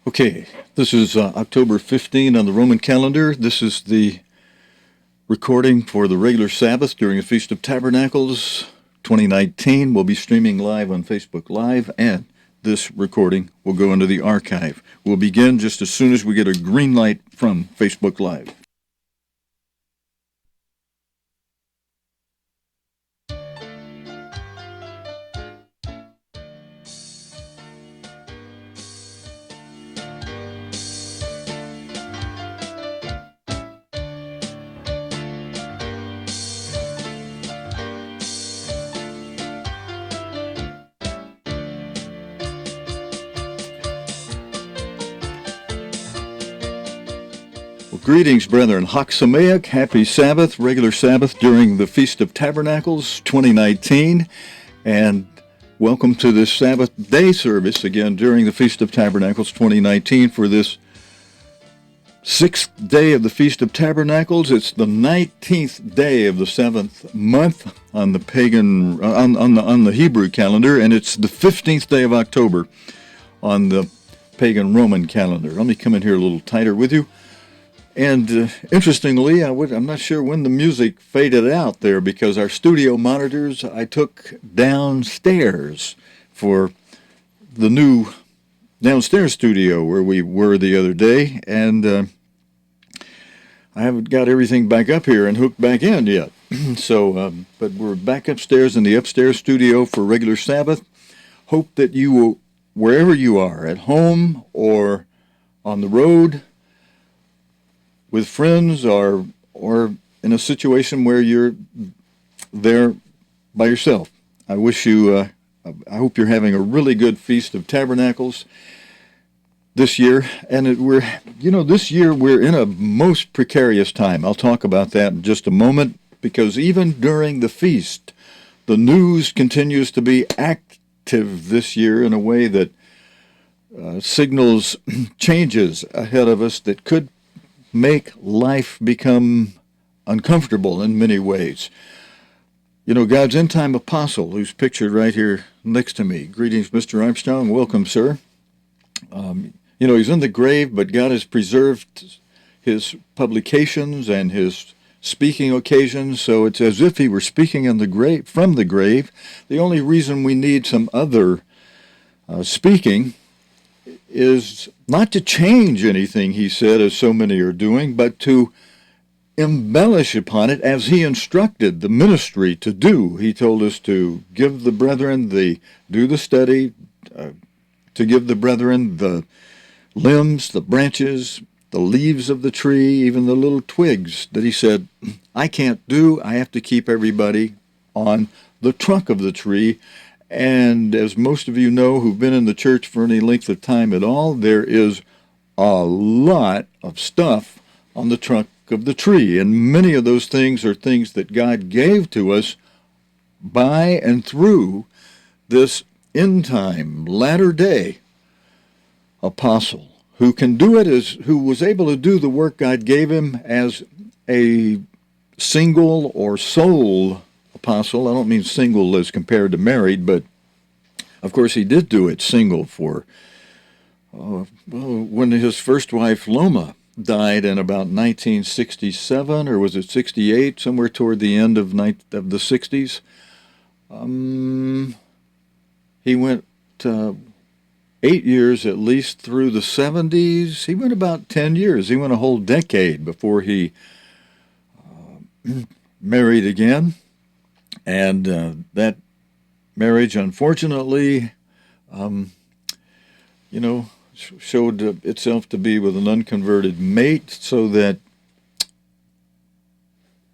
Okay, this is October 15 on the Roman calendar. This is the recording for the regular Sabbath during the Feast of Tabernacles 2019. We'll be streaming live on Facebook Live, and this recording will go into the archive. We'll begin just as soon as we get a green light from Facebook Live. Greetings, brethren. Chag Sameach, happy Sabbath, regular Sabbath during the Feast of Tabernacles 2019, and welcome to this Sabbath day service again during the Feast of Tabernacles 2019 for this sixth day of the Feast of Tabernacles. It's the 19th day of the seventh month on the pagan on the Hebrew calendar, and it's the 15th day of October on the pagan Roman calendar. Let me come in here a little tighter with you. And interestingly, I'm not sure when the music faded out there because our studio monitors I took downstairs for the new downstairs studio where we were the other day, and I haven't got everything back up here and hooked back in yet. So, but we're back upstairs in the upstairs studio for regular Sabbath. Hope that you will, wherever you are, at home or on the road, with friends or in a situation where you're there by yourself. I wish you, I hope you're having a really good Feast of Tabernacles this year. And this year we're in a most precarious time. I'll talk about that in just a moment, because even during the feast, the news continues to be active this year in a way that signals changes ahead of us that could make life become uncomfortable in many ways. You know, God's end-time apostle, who's pictured right here next to me. Greetings, Mr. Armstrong. Welcome, sir. He's in the grave, but God has preserved his publications and his speaking occasions, so it's as if he were speaking in the grave, from the grave. The only reason we need some other speaking is not to change anything he said, as so many are doing, but to embellish upon it as he instructed the ministry to do. He told us to give the brethren do the study, to give the brethren the limbs, the branches, the leaves of the tree, even the little twigs that he said, I can't do. I have to keep everybody on the trunk of the tree. And as most of you know who've been in the church for any length of time at all, there is a lot of stuff on the trunk of the tree. And many of those things are things that God gave to us by and through this end-time, latter-day apostle who can do it who was able to do the work God gave him as a single or sole apostle. I don't mean single as compared to married, but of course he did do it single for when his first wife Loma died in about 1967, or was it 68, somewhere toward the end of the 60s. He went 8 years at least through the 70s. He went about 10 years. He went a whole decade before he married again. And that marriage, unfortunately, showed itself to be with an unconverted mate, so that,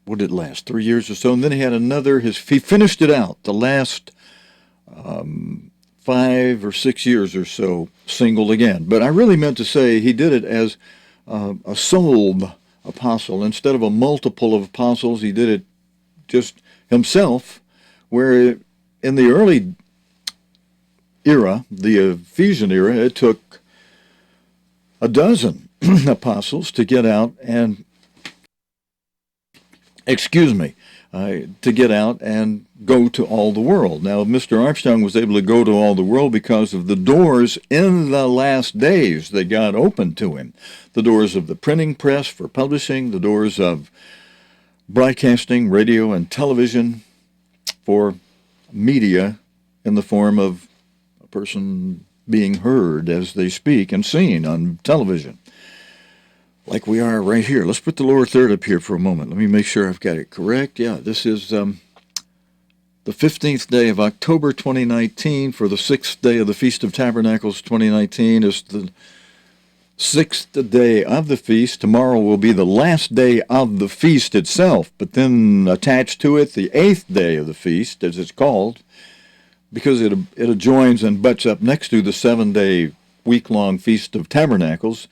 what did it last, 3 years or so? And then he had another, he finished it out, the last 5 or 6 years or so, single again. But I really meant to say he did it as a sole apostle. Instead of a multiple of apostles, he did it just himself, where in the early era, the Ephesian era, it took a dozen apostles to get out and, go to all the world. Now, Mr. Armstrong was able to go to all the world because of the doors in the last days that God opened to him. The doors of the printing press for publishing, the doors of broadcasting, radio, and television for media in the form of a person being heard as they speak and seen on television, like we are right here. Let's put the lower third up here for a moment. Let me make sure I've got it correct. Yeah, this is the 15th day of October 2019 for the 6th day of the Feast of Tabernacles 2019. Is the 6th day of the feast. Tomorrow will be the last day of the feast itself, but then attached to it the 8th day of the feast, as it's called, because it adjoins and butts up next to the 7-day week-long Feast of Tabernacles,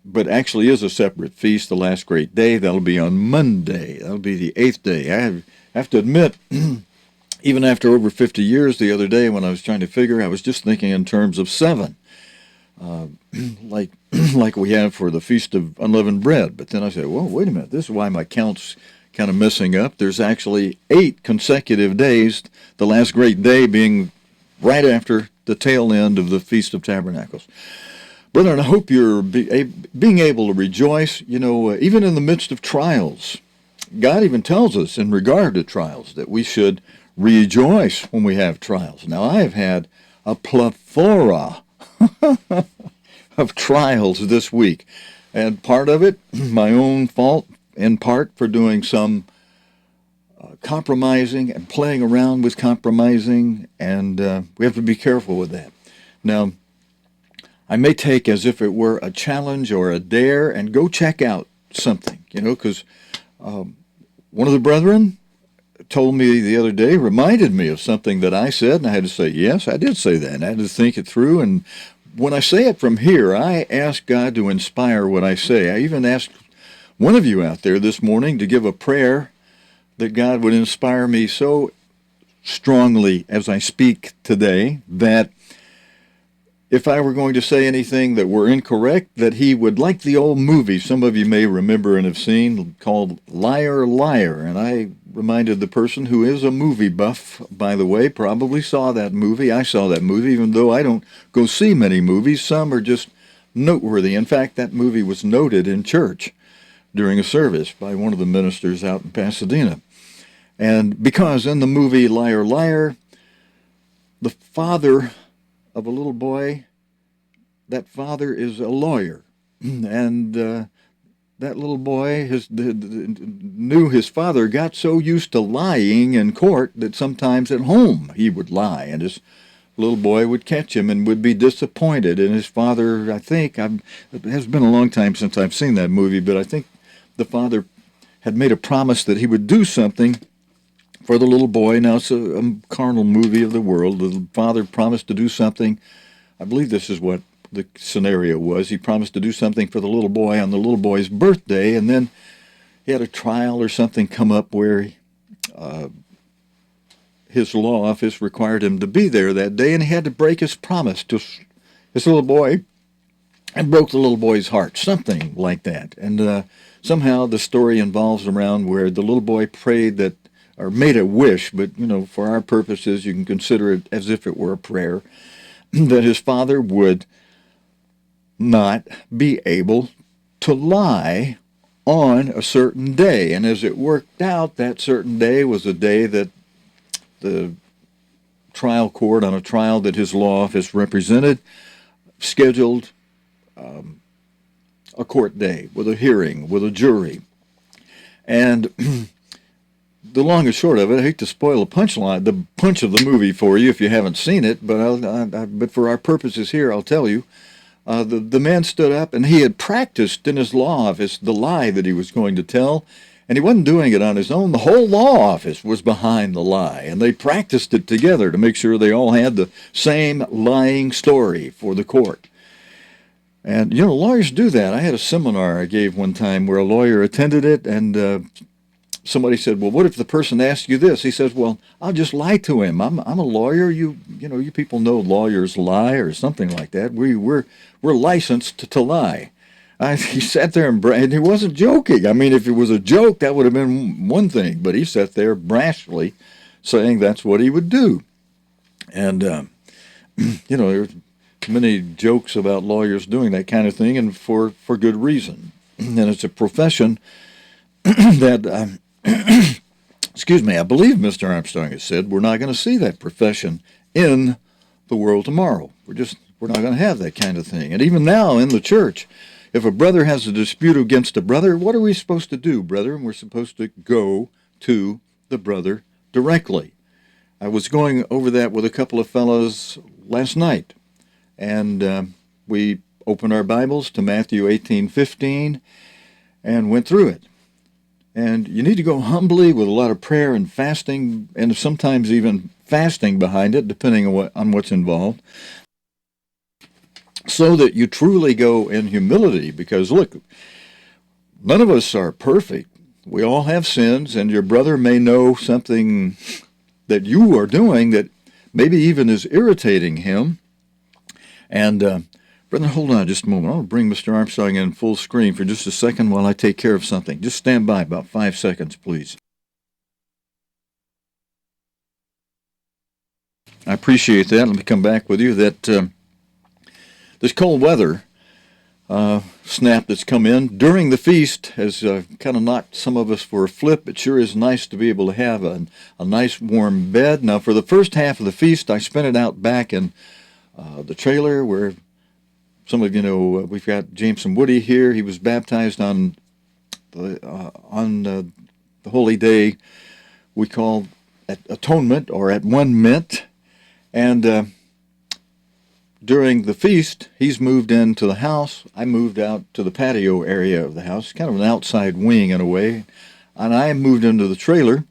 but actually is a separate feast, the last great day. That'll be on Monday. That'll be the 8th day. I have to admit, even after over 50 years, the other day when I was trying to figure, I was just thinking in terms of 7, like we have for the Feast of Unleavened Bread. But then I said, well, wait a minute, this is why my count's kind of messing up. There's actually 8 consecutive days, the last great day being right after the tail end of the Feast of Tabernacles. Brethren, I hope you're being able to rejoice, even in the midst of trials. God even tells us in regard to trials that we should rejoice when we have trials. Now, I have had a plethora of trials this week, and part of it, my own fault, in part for doing some compromising and playing around with compromising, and we have to be careful with that. Now, I may take as if it were a challenge or a dare and go check out something, because one of the brethren told me the other day, reminded me of something that I said, and I had to say, yes, I did say that, and I had to think it through. And when I say it from here, I ask God to inspire what I say. I even asked one of you out there this morning to give a prayer that God would inspire me so strongly as I speak today that if I were going to say anything that were incorrect, that he would, like the old movie some of you may remember and have seen, called Liar, Liar. And I reminded the person who is a movie buff, by the way, probably saw that movie. I saw that movie, even though I don't go see many movies. Some are just noteworthy. In fact, that movie was noted in church during a service by one of the ministers out in Pasadena. And because in the movie Liar, Liar, the father of a little boy, that father is a lawyer, and that little boy knew his father got so used to lying in court that sometimes at home he would lie, and his little boy would catch him and would be disappointed. And his father, I think, it has been a long time since I've seen that movie, but I think the father had made a promise that he would do something for the little boy. Now, it's a carnal movie of the world. The father promised to do something. I believe this is what the scenario was. He promised to do something for the little boy on the little boy's birthday, and then he had a trial or something come up where his law office required him to be there that day, and he had to break his promise to his little boy, and broke the little boy's heart, something like that. And somehow the story involves around where the little boy prayed that, or made a wish, but, for our purposes, you can consider it as if it were a prayer, that his father would not be able to lie on a certain day. And as it worked out, that certain day was a day that the trial court, on a trial that his law office represented, scheduled a court day with a hearing, with a jury. And the long and short of it, I hate to spoil the punch of the movie for you if you haven't seen it, but for our purposes here, I'll tell you. The man stood up, and he had practiced in his law office the lie that he was going to tell, and he wasn't doing it on his own. The whole law office was behind the lie, and they practiced it together to make sure they all had the same lying story for the court. And, lawyers do that. I had a seminar I gave one time where a lawyer attended it, and somebody said, well, what if the person asked you this? He says, well, I'll just lie to him. I'm a lawyer. You people know lawyers lie or something like that. We're licensed to lie. He sat there and he wasn't joking. I mean, if it was a joke, that would have been one thing. But he sat there brashly saying that's what he would do. And, there's many jokes about lawyers doing that kind of thing, and for good reason. And it's a profession that, excuse me, I believe Mr. Armstrong has said we're not going to see that profession in the world tomorrow. We're not going to have that kind of thing. And even now in the church, if a brother has a dispute against a brother, what are we supposed to do, brethren? We're supposed to go to the brother directly. I was going over that with a couple of fellows last night, and we opened our Bibles to Matthew 18:15 and went through it. And you need to go humbly with a lot of prayer and fasting, and sometimes even fasting behind it, depending on what's involved, so that you truly go in humility. Because, look, none of us are perfect. We all have sins, and your brother may know something that you are doing that maybe even is irritating him. And, brother, hold on just a moment. I'll bring Mr. Armstrong in full screen for just a second while I take care of something. Just stand by about 5 seconds, please. I appreciate that. Let me come back with you. That this cold weather snap that's come in during the feast has kind of knocked some of us for a flip. It sure is nice to be able to have a nice warm bed. Now, for the first half of the feast, I spent it out back in the trailer where some of you know we've got Jameson Woody here. He was baptized on the holy day we call at Atonement, or at One Mint. And during the feast, he's moved into the house. I moved out to the patio area of the house, kind of an outside wing in a way. And I moved into the trailer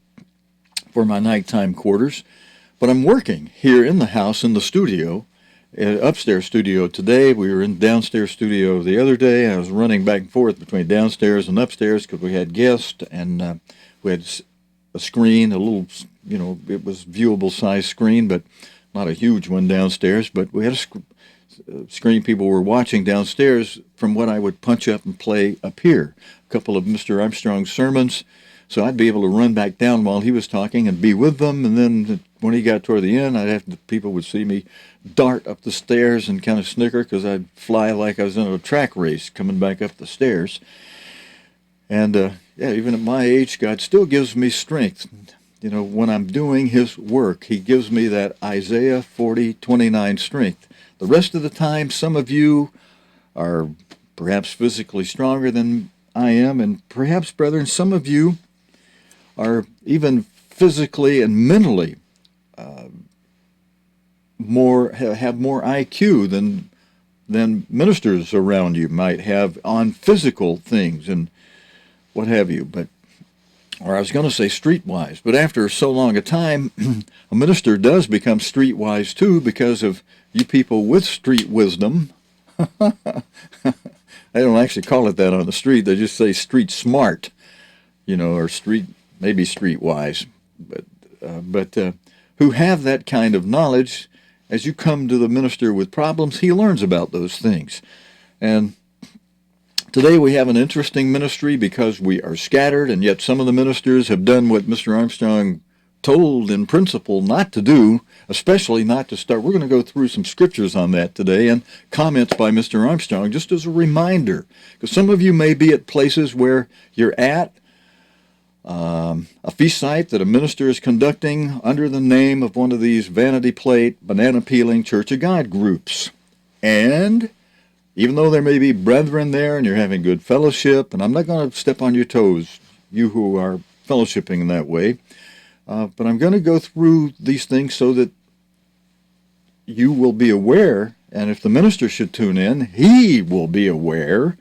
for my nighttime quarters. But I'm working here in the house, in the studio, upstairs studio today. We were in downstairs studio the other day. I was running back and forth between downstairs and upstairs because we had guests, and we had a screen, a little, it was viewable size screen, but not a huge one downstairs. But we had a screen people were watching downstairs from what I would punch up and play up here. A couple of Mr. Armstrong's sermons. So I'd be able to run back down while he was talking and be with them. And then when he got toward the end, people would see me dart up the stairs and kind of snicker because I'd fly like I was in a track race coming back up the stairs. And even at my age, God still gives me strength. When I'm doing his work, he gives me that Isaiah 40:29 strength. The rest of the time, some of you are perhaps physically stronger than I am, and perhaps, brethren, some of you are even physically and mentally have more IQ than ministers around you might have on physical things and what have you. Or I was going to say streetwise, but after so long a time, a minister does become streetwise too because of you people with street wisdom. They don't actually call it that on the street. They just say street smart, or maybe streetwise, but who have that kind of knowledge. As you come to the minister with problems, he learns about those things. And today we have an interesting ministry because we are scattered, and yet some of the ministers have done what Mr. Armstrong told in principle not to do, especially not to start. We're going to go through some scriptures on that today and comments by Mr. Armstrong just as a reminder, because some of you may be at places where you're at a feast site that a minister is conducting under the name of one of these vanity plate, banana peeling Church of God groups. And even though there may be brethren there and you're having good fellowship, and I'm not going to step on your toes, you who are fellowshipping in that way, but I'm going to go through these things so that you will be aware, and if the minister should tune in, he will be aware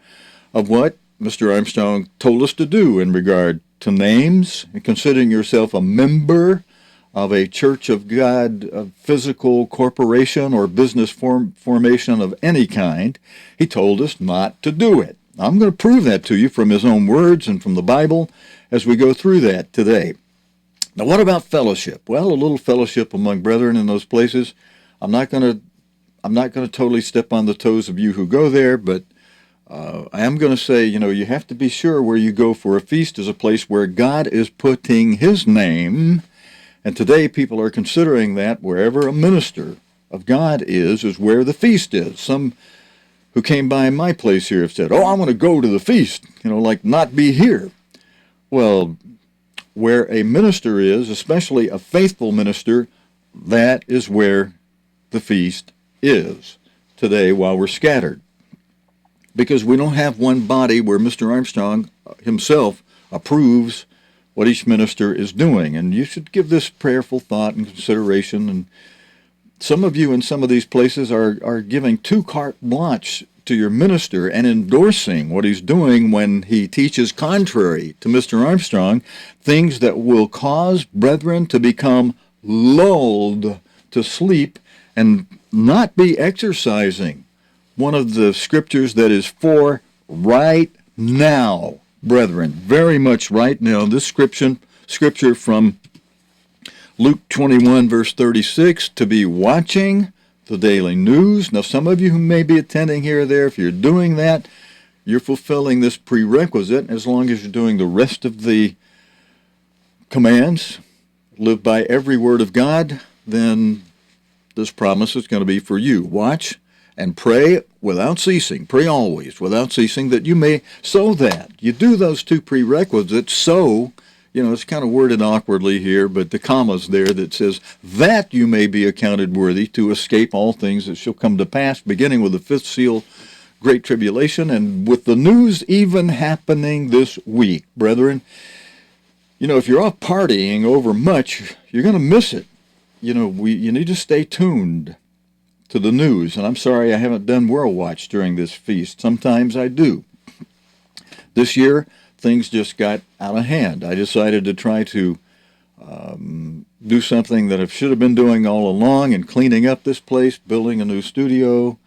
of what Mr. Armstrong told us to do in regard to names, and considering yourself a member of a Church of God, a physical corporation or business formation of any kind. He told us not to do it. I'm going to prove that to you from his own words and from the Bible as we go through that today. Now, what about fellowship? Well, a little fellowship among brethren in those places. I'm not going to totally step on the toes of you who go there, but I am going to say, you have to be sure where you go for a feast is a place where God is putting his name And today people are considering that wherever a minister of God is where the feast is. Some who came by my place here have said, oh, I want to go to the feast, like not be here. Well, where a minister is, especially a faithful minister, that is where the feast is today while we're scattered. Because we don't have one body where Mr. Armstrong himself approves what each minister is doing. And you should give this prayerful thought and consideration. And some of you in some of these places are giving too carte blanche to your minister and endorsing what he's doing when he teaches contrary to Mr. Armstrong, things that will cause brethren to become lulled to sleep and not be exercising one of the scriptures that is for right now, brethren, very much right now. This scripture from Luke 21, verse 36, to be watching the daily news. Now, some of you who may be attending here or there, if you're doing that, you're fulfilling this prerequisite. As long as you're doing the rest of the commands, live by every word of God, then this promise is going to be for you. Watch and pray without ceasing. Pray always without ceasing, that you may, so that you do those two prerequisites. So, it's kind of worded awkwardly here, but the comma's there that says, that you may be accounted worthy to escape all things that shall come to pass, beginning with the fifth seal, great tribulation, and with the news even happening this week. Brethren, if you're off partying over much, you're going to miss it. You need to stay tuned to the news. And I'm sorry I haven't done World Watch during this feast. Sometimes I do. This year, things just got out of hand. I decided to try to do something that I should have been doing all along, and cleaning up this place, building a new studio,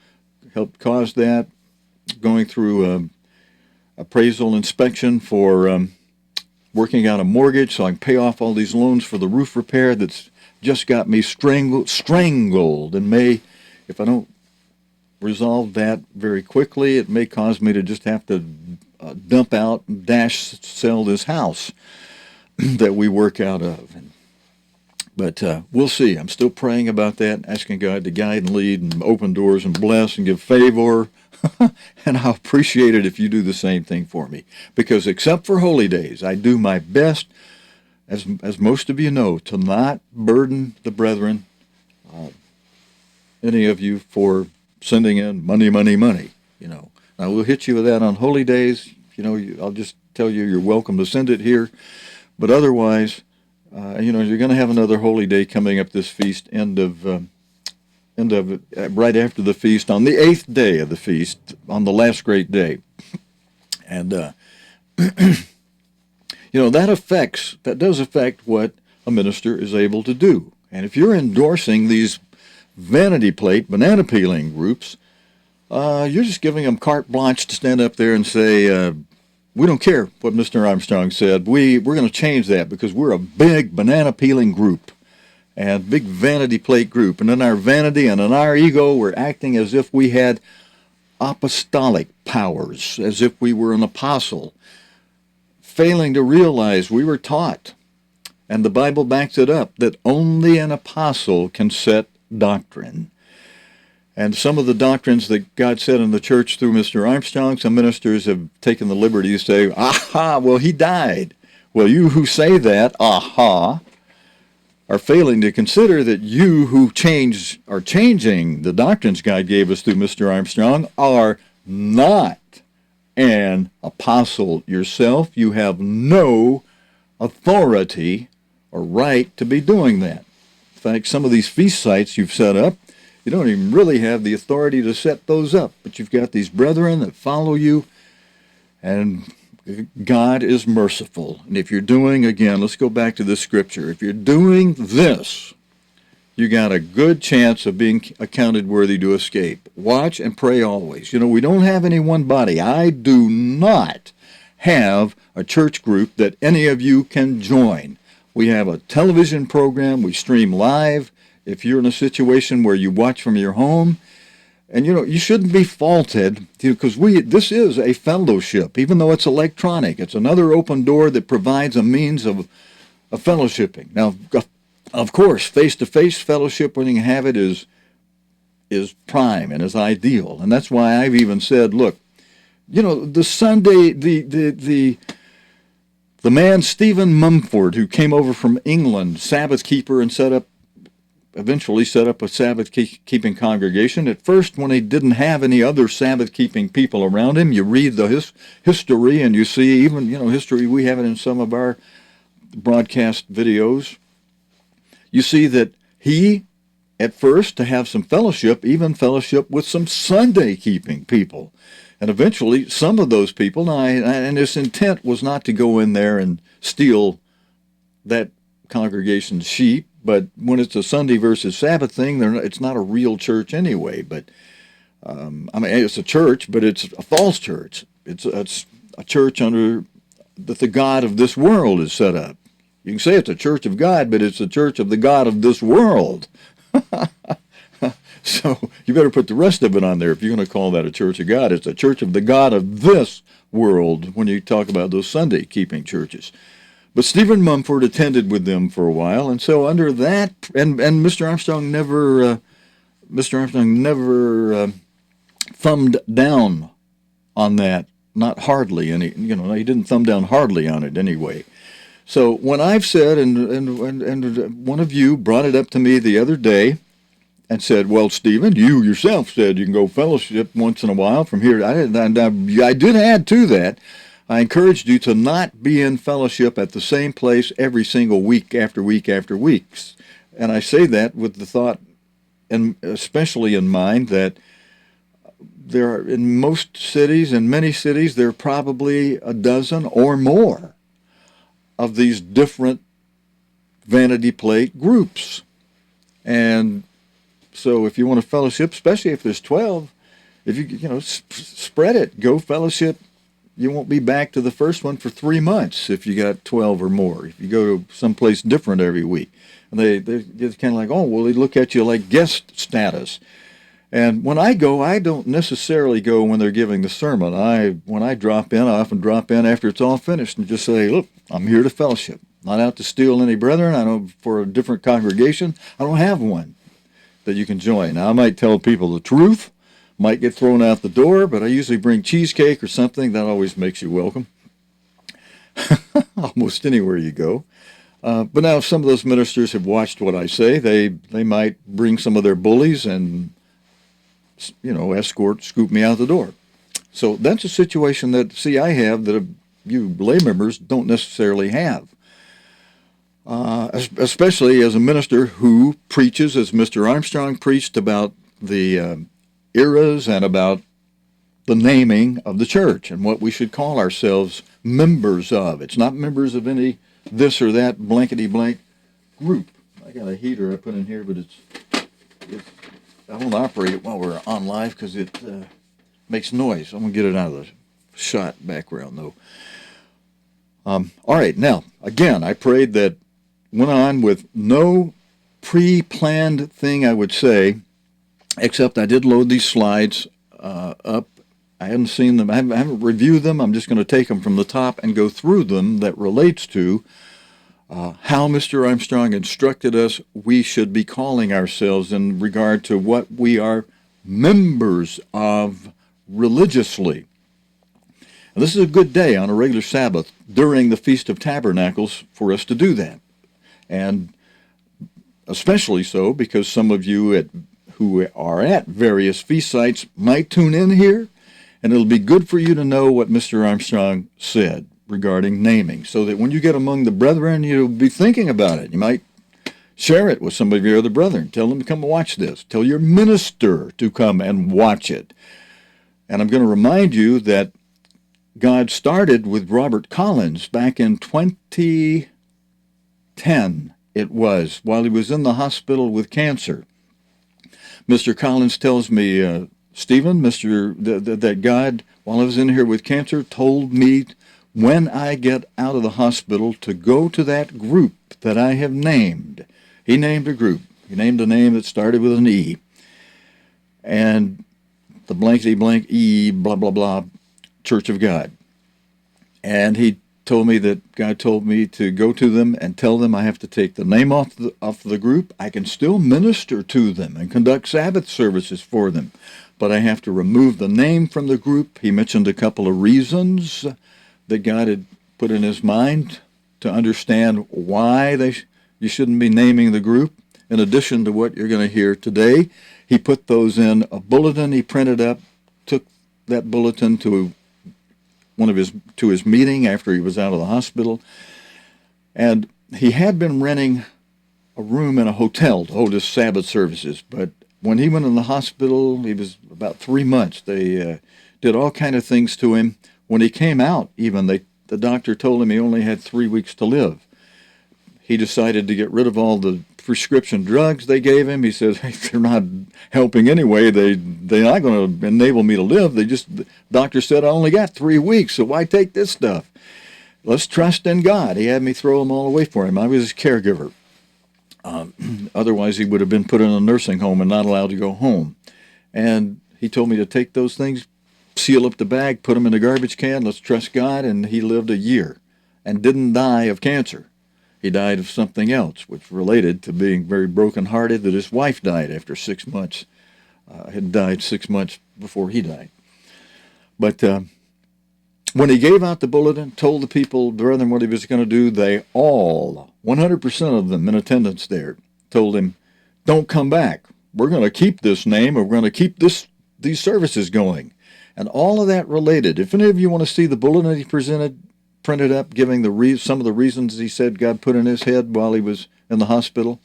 helped cause that, going through appraisal inspection for working out a mortgage so I can pay off all these loans for the roof repair that's just got me strangled, and if I don't resolve that very quickly, it may cause me to just have to dump out and sell this house that we work out of. But we'll see. I'm still praying about that, asking God to guide and lead and open doors and bless and give favor. And I'll appreciate it if you do the same thing for me. Because except for holy days, I do my best, as most of you know, to not burden the brethren, any of you, for sending in money. Now, we'll hit you with that on holy days. I'll just tell you you're welcome to send it here. But otherwise, you're going to have another holy day coming up this feast, right after the feast, on the 8th day of the feast, on the last great day. And, that does affect what a minister is able to do. And if you're endorsing these vanity plate, banana peeling groups, you're just giving them carte blanche to stand up there and say, we don't care what Mr. Armstrong said. We're going to change that because we're a big banana peeling group and big vanity plate group. And in our vanity and in our ego, we're acting as if we had apostolic powers, as if we were an apostle, failing to realize we were taught, and the Bible backs it up, that only an apostle can set doctrine. And some of the doctrines that God said in the church through Mr. Armstrong, some ministers have taken the liberty to say, aha, well, he died. Well, you who say that, aha, are failing to consider that you who are changing the doctrines God gave us through Mr. Armstrong are not an apostle yourself. You have no authority or right to be doing that. In fact, some of these feast sites you've set up, you don't even really have the authority to set those up. But you've got these brethren that follow you, and God is merciful. And if you're doing, again, let's go back to this scripture. If you're doing this, you got a good chance of being accounted worthy to escape. Watch and pray always. We don't have any one body. I do not have a church group that any of you can join. We have a television program. We stream live. If you're in a situation where you watch from your home, and you shouldn't be faulted, because this is a fellowship, even though it's electronic. It's another open door that provides a means of fellowshipping. Now, Of course, face-to-face fellowship, when you can have it, is prime and is ideal. And that's why I've even said, look, the Sunday, the man Stephen Mumford, who came over from England, Sabbath keeper, and eventually set up a Sabbath-keeping congregation. At first, when he didn't have any other Sabbath-keeping people around him, you read the history, and you see even, history, we have it in some of our broadcast videos. You see that he, at first, to have some fellowship, even fellowship with some Sunday-keeping people. And eventually, some of those people, and his intent was not to go in there and steal that congregation's sheep, but when it's a Sunday versus Sabbath thing, it's not a real church anyway. But, it's a church, but it's a false church. It's a church under that the God of this world is set up. You can say it's a church of God, but it's a church of the God of this world. So you better put the rest of it on there if you're going to call that a church of God. It's a church of the God of this world when you talk about those Sunday-keeping churches. But Stephen Mumford attended with them for a while, and so under that, and Mr. Armstrong never thumbed down on that, not hardly any. He didn't thumb down hardly on it anyway. So when I've said, and one of you brought it up to me the other day and said, well, Stephen, you yourself said you can go fellowship once in a while from here. I did add to that. I encouraged you to not be in fellowship at the same place every single week after week after weeks. And I say that with the thought, and especially in mind, that there are, in most cities, in many cities, there are probably a dozen or more of these different vanity plate groups. And so if you want to fellowship, especially if there's 12, if you spread it, go fellowship. You won't be back to the first one for 3 months if you got 12 or more. If you go to someplace different every week. And they're kind of like, oh, well, they look at you like guest status. And when I go, I don't necessarily go when they're giving the sermon. When I drop in, I often drop in after it's all finished and just say, look, I'm here to fellowship. Not out to steal any brethren. I know for a different congregation, I don't have one that you can join. Now, I might tell people the truth, might get thrown out the door, but I usually bring cheesecake or something. That always makes you welcome. Almost anywhere you go. But now if some of those ministers have watched what I say, they might bring some of their bullies and, scoop me out the door. So that's a situation that, I have that you lay members don't necessarily have. Especially as a minister who preaches, as Mr. Armstrong preached, about the eras and about the naming of the church and what we should call ourselves members of. It's not members of any this or that blankety-blank group. I got a heater I put in here, but I won't operate it while we're on live because it makes noise. I'm going to get it out of the shot background, though. All right, now, again, I prayed that went on with no pre-planned thing, I would say, except I did load these slides up. I hadn't seen them. I haven't reviewed them. I'm just going to take them from the top and go through them that relates to how Mr. Armstrong instructed us we should be calling ourselves in regard to what we are members of religiously. And this is a good day on a regular Sabbath during the Feast of Tabernacles for us to do that. And especially so because some of you who are at various feast sites might tune in here, and it'll be good for you to know what Mr. Armstrong said regarding naming, so that when you get among the brethren, you'll be thinking about it. You might share it with some of your other brethren. Tell them to come and watch this. Tell your minister to come and watch it. And I'm going to remind you that God started with Robert Collins back in 2010, it was, while he was in the hospital with cancer. Mr. Collins tells me, Stephen, that God, while I was in here with cancer, told me when I get out of the hospital to go to that group that I have named. He named a group. He named a name that started with an E. And the blankety blank E, blah, blah, blah, Church of God. And he told me that God told me to go to them and tell them I have to take the name off the group. I can still minister to them and conduct Sabbath services for them, but I have to remove the name from the group. He mentioned a couple of reasons that God had put in his mind to understand why you shouldn't be naming the group. In addition to what you're going to hear today, he put those in a bulletin he printed up, took that bulletin to his meeting after he was out of the hospital, and he had been renting a room in a hotel to hold his Sabbath services. But when he went in the hospital, he was about 3 months. They did all kind of things to him. When he came out, even the doctor told him he only had 3 weeks to live. He decided to get rid of all the prescription drugs they gave him. He said, hey, they're not helping anyway. They're not going to enable me to live. The doctor said I only got 3 weeks, so why take this stuff? Let's trust in God. He had me throw them all away for him. I was his caregiver. Otherwise, he would have been put in a nursing home and not allowed to go home. And he told me to take those things, seal up the bag, put them in a garbage can, let's trust God, and he lived a year and didn't die of cancer. He died of something else, which related to being very brokenhearted that his wife died after 6 months, had died 6 months before he died. But when he gave out the bulletin, told the people, brethren, what he was going to do, they all, 100% of them in attendance there, told him, don't come back. We're going to keep this name, or we're going to keep these services going. And all of that related. If any of you want to see the bulletin he printed up, giving some of the reasons he said God put in his head while he was in the hospital,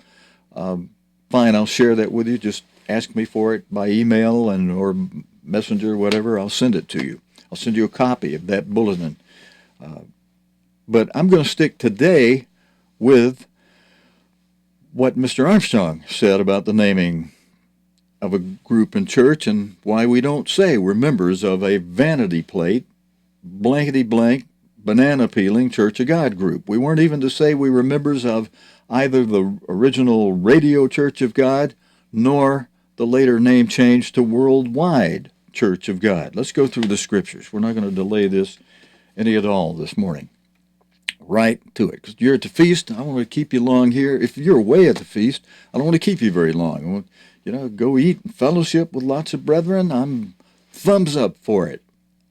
fine, I'll share that with you. Just ask me for it by email or messenger, whatever. I'll send it to you. I'll send you a copy of that bulletin. But I'm going to stick today with what Mr. Armstrong said about the naming of a group in church and why we don't say we're members of a vanity plate, blankety blank, banana peeling Church of God group. We weren't even to say we were members of either the original Radio Church of God nor the later name change to Worldwide Church of God. Let's go through the scriptures. We're not going to delay this any at all this morning. Right to it. Because you're at the feast, I don't want to keep you long here. If you're away at the feast, I don't want to keep you very long. I want, go eat and fellowship with lots of brethren. I'm thumbs up for it.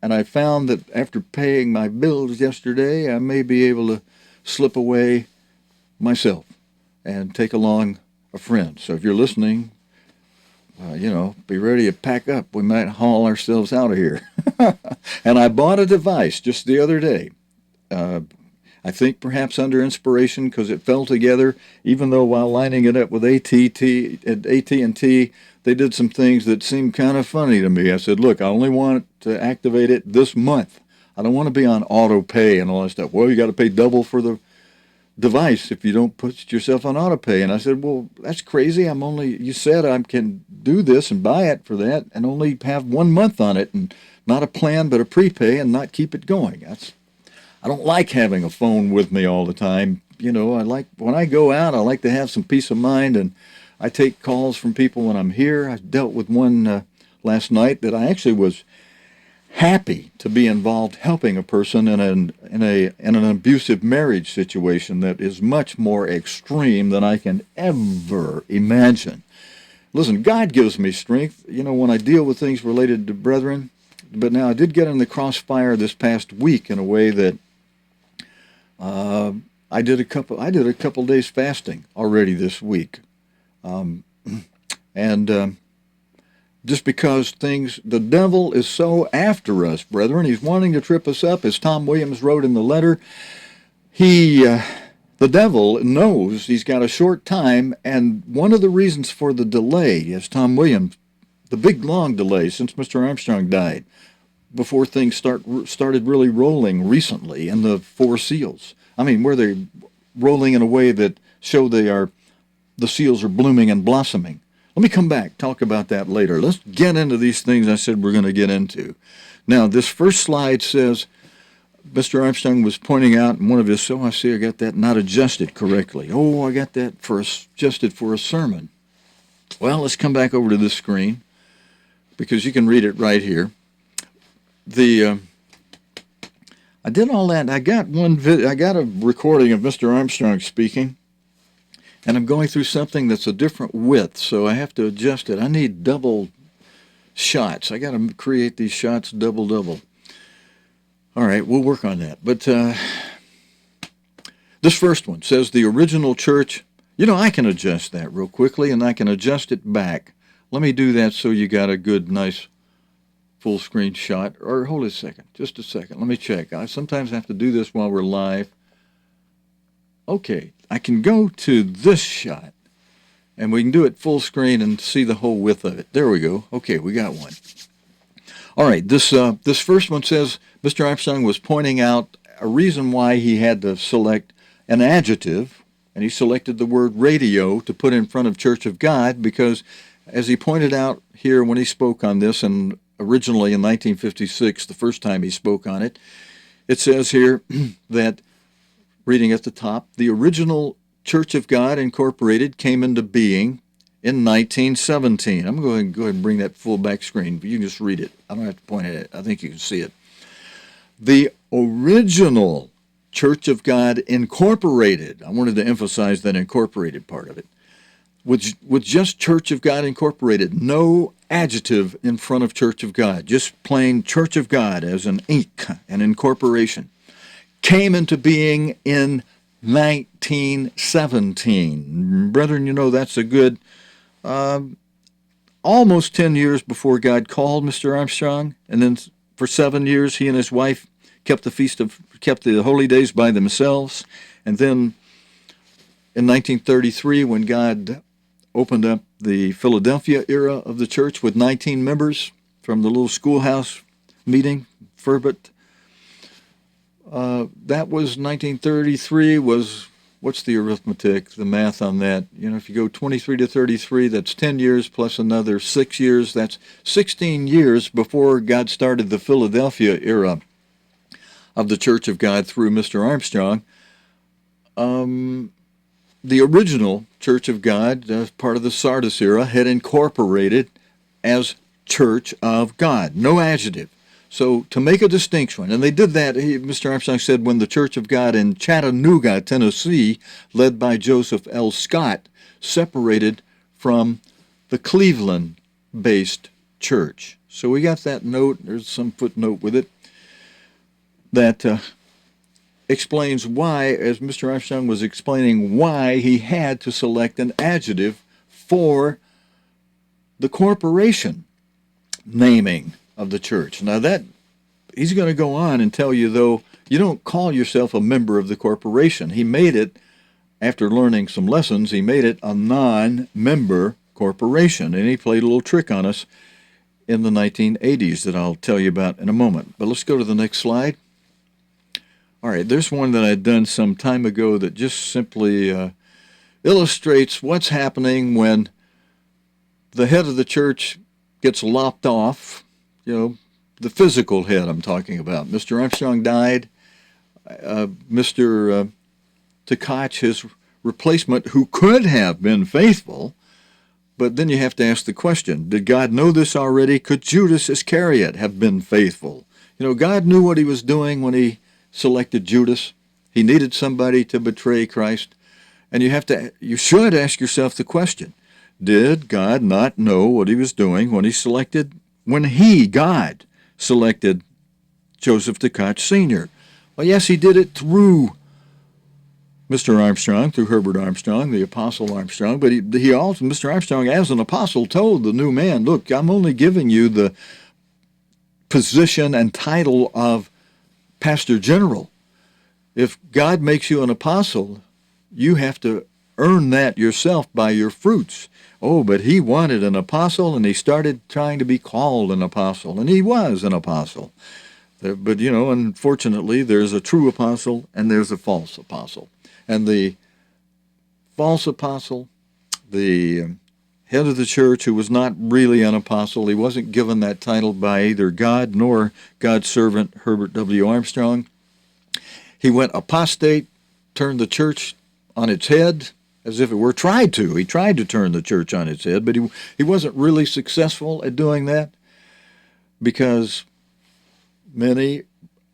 And I found that after paying my bills yesterday, I may be able to slip away myself and take along a friend. So if you're listening, be ready to pack up. We might haul ourselves out of here. And I bought a device just the other day. I think perhaps under inspiration because it fell together, even though while lining it up with AT&T, they did some things that seemed kind of funny to me. I said, look, I only want to activate it this month. I don't want to be on auto pay and all that stuff. Well, you got to pay double for the device if you don't put yourself on auto pay. And I said, well, that's crazy. You said I can do this and buy it for that and only have 1 month on it and not a plan but a prepay and not keep it going. I don't like having a phone with me all the time. When I go out, I like to have some peace of mind, and I take calls from people when I'm here. I dealt with one last night that I actually was happy to be involved helping a person in an abusive marriage situation that is much more extreme than I can ever imagine. Listen, God gives me strength, when I deal with things related to brethren. But now I did get in the crossfire this past week in a way that I did a couple days fasting already this week, just because the devil is so after us, brethren. He's wanting to trip us up, as Tom Williams wrote in the letter. The devil knows he's got a short time, and one of the reasons for the delay, as Tom Williams, the big long delay since Mr. Armstrong died, before things started really rolling recently in the Four Seals. I mean, where they're rolling in a way that show the seals are blooming and blossoming. Let me come back, talk about that later. Let's get into these things I said we're going to get into. Now, this first slide says, Mr. Armstrong was pointing out in one of his, I see I got that not adjusted correctly. I got that adjusted for a sermon. Well, let's come back over to this screen, because you can read it right here. I did all that. I got I got a recording of Mr. Armstrong speaking, and I'm going through something that's a different width, so I have to adjust it. I need double shots. I got to create these shots double. All right, we'll work on that. But this first one says the original church. I can adjust that real quickly, and I can adjust it back. Let me do that so you got a good, nice full screen shot. Or hold a second, just a second. Let me check. I sometimes have to do this while we're live. Okay, I can go to this shot, and we can do it full screen and see the whole width of it. There we go. Okay, we got one. All right, this first one says Mr. Armstrong was pointing out a reason why he had to select an adjective, and he selected the word radio to put in front of Church of God because, as he pointed out here when he spoke on this, and originally in 1956, the first time he spoke on it, it says here that, reading at the top, the original Church of God Incorporated came into being in 1917. I'm going to go ahead and bring that full back screen, but you can just read it. I don't have to point at it. I think you can see it. The original Church of God Incorporated, I wanted to emphasize that incorporated part of it, with just Church of God Incorporated, no adjective in front of Church of God, just plain Church of God as an an incorporation, came into being in 1917. Brethren, that's a good almost 10 years before God called Mr. Armstrong, and then for 7 years he and his wife kept the holy days by themselves, and then in 1933 when God opened up the Philadelphia era of the church with 19 members from the little schoolhouse meeting, Furbit. That was 1933 was, what's the arithmetic, the math on that? If you go 23 to 33, that's 10 years plus another 6 years. That's 16 years before God started the Philadelphia era of the Church of God through Mr. Armstrong. The original Church of God, part of the Sardis era, had incorporated as Church of God. No adjective. So to make a distinction, and they did that, Mr. Armstrong said, when the Church of God in Chattanooga, Tennessee, led by Joseph L. Scott, separated from the Cleveland-based church. So we got that note. There's some footnote with it that explains why, as Mr. Armstrong was explaining, why he had to select an adjective for the corporation naming of the church. Now that, he's going to go on and tell you, though, you don't call yourself a member of the corporation. He made it, after learning some lessons, he made it a non-member corporation, and he played a little trick on us in the 1980s that I'll tell you about in a moment. But let's go to the next slide. All right, there's one that I'd done some time ago that just simply illustrates what's happening when the head of the church gets lopped off, the physical head I'm talking about. Mr. Armstrong died. Mr. Tkach, his replacement, who could have been faithful, but then you have to ask the question, did God know this already? Could Judas Iscariot have been faithful? God knew what he was doing when he selected Judas. He needed somebody to betray Christ. And you should ask yourself the question, did God not know what he was doing when God selected Joseph Tkach Sr.? Well, yes, he did it through Mr. Armstrong, through Herbert Armstrong, the Apostle Armstrong, but he also, Mr. Armstrong, as an apostle, told the new man, look, I'm only giving you the position and title of Pastor General. If God makes you an apostle, you have to earn that yourself by your fruits. Oh, but he wanted an apostle, and he started trying to be called an apostle, and he was an apostle. But, unfortunately, there's a true apostle and there's a false apostle. And the false apostle, the head of the church, who was not really an apostle, he wasn't given that title by either God nor God's servant Herbert W. Armstrong. He went apostate, turned the church on its head, as if it were tried to. He tried to turn the church on its head, but he wasn't really successful at doing that, because many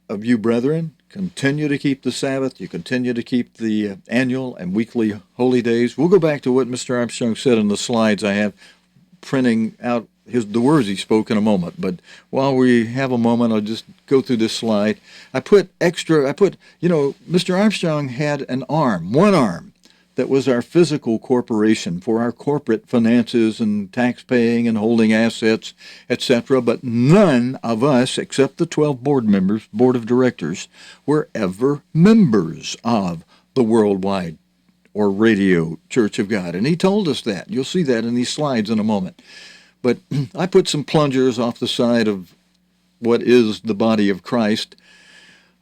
of you brethren continue to keep the Sabbath. You continue to keep the annual and weekly holy days. We'll go back to what Mr. Armstrong said in the slides I have printing out the words he spoke in a moment. But while we have a moment, I'll just go through this slide. Mr. Armstrong had one arm, that was our physical corporation for our corporate finances and tax paying and holding assets, etc. But none of us, except the 12 board of directors, were ever members of the worldwide or radio Church of God. And he told us that. You'll see that in these slides in a moment. But I put some plungers off the side of what is the body of Christ,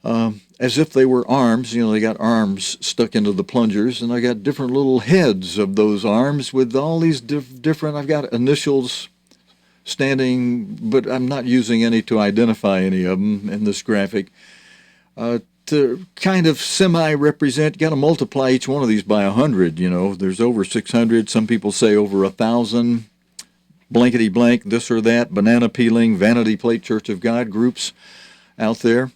as if they were arms. They got arms stuck into the plungers, and I got different little heads of those arms with all these different, I've got initials standing, but I'm not using any to identify any of them in this graphic. To kind of semi-represent, got to multiply each one of these by 100, There's over 600, some people say over 1,000, blankety blank, this or that, banana peeling, vanity plate Church of God groups out there.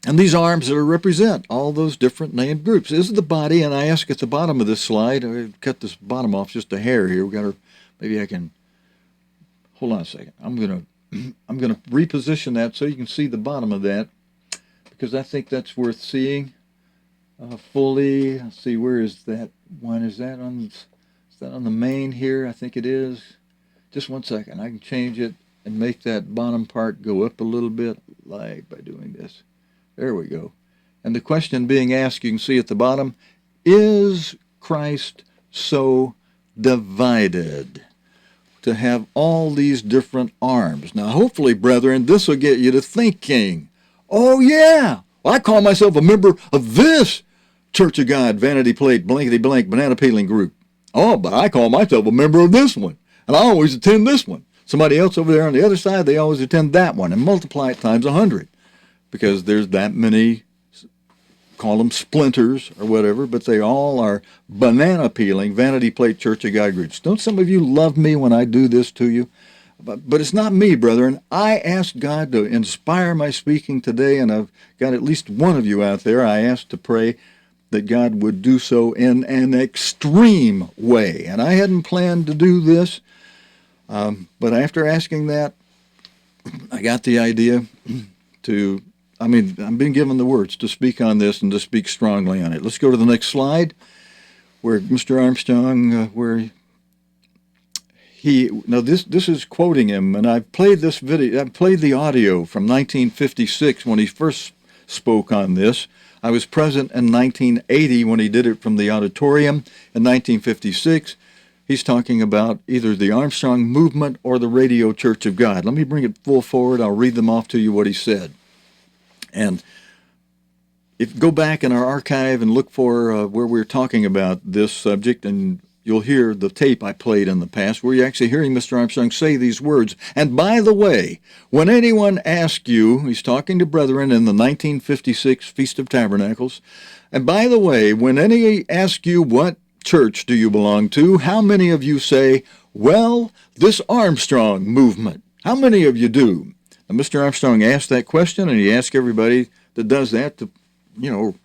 And these arms that represent all those different named groups. This is the body, and I ask at the bottom of this slide, I cut this bottom off just a hair here. Maybe I can, hold on a second. I'm gonna reposition that so you can see the bottom of that, because I think that's worth seeing fully. Let's see, where is that one? Is that on the main here? I think it is. Just one second. I can change it and make that bottom part go up a little bit, like by doing this. There we go. And the question being asked, you can see at the bottom, is Christ so divided to have all these different arms? Now, hopefully, brethren, this will get you to thinking, oh, yeah, well, I call myself a member of this Church of God, vanity plate, blankety blank, banana peeling group. Oh, but I call myself a member of this one, and I always attend this one. Somebody else over there on the other side, they always attend that one, and multiply it times 100. Because there's that many, call them splinters or whatever, but they all are banana peeling, vanity plate Church of God groups. Don't some of you love me when I do this to you? But it's not me, brethren. I asked God to inspire my speaking today, and I've got at least one of you out there I asked to pray that God would do so in an extreme way. And I hadn't planned to do this, but after asking that, I got the idea I'm being given the words to speak on this and to speak strongly on it. Let's go to the next slide, where Mr. Armstrong, this is quoting him, and I've played the audio from 1956 when he first spoke on this. I was present in 1980 when he did it from the auditorium. In 1956, he's talking about either the Armstrong movement or the Radio Church of God. Let me bring it full forward. I'll read them off to you what he said. And if go back in our archive and look for where we're talking about this subject, and you'll hear the tape I played in the past where you're actually hearing Mr. Armstrong say these words. And by the way, when anyone asks you, he's talking to brethren in the 1956 Feast of Tabernacles, and by the way, when any ask you what church do you belong to, how many of you say, well, this Armstrong movement? How many of you do? And Mr. Armstrong asked that question, and he asked everybody that does that to,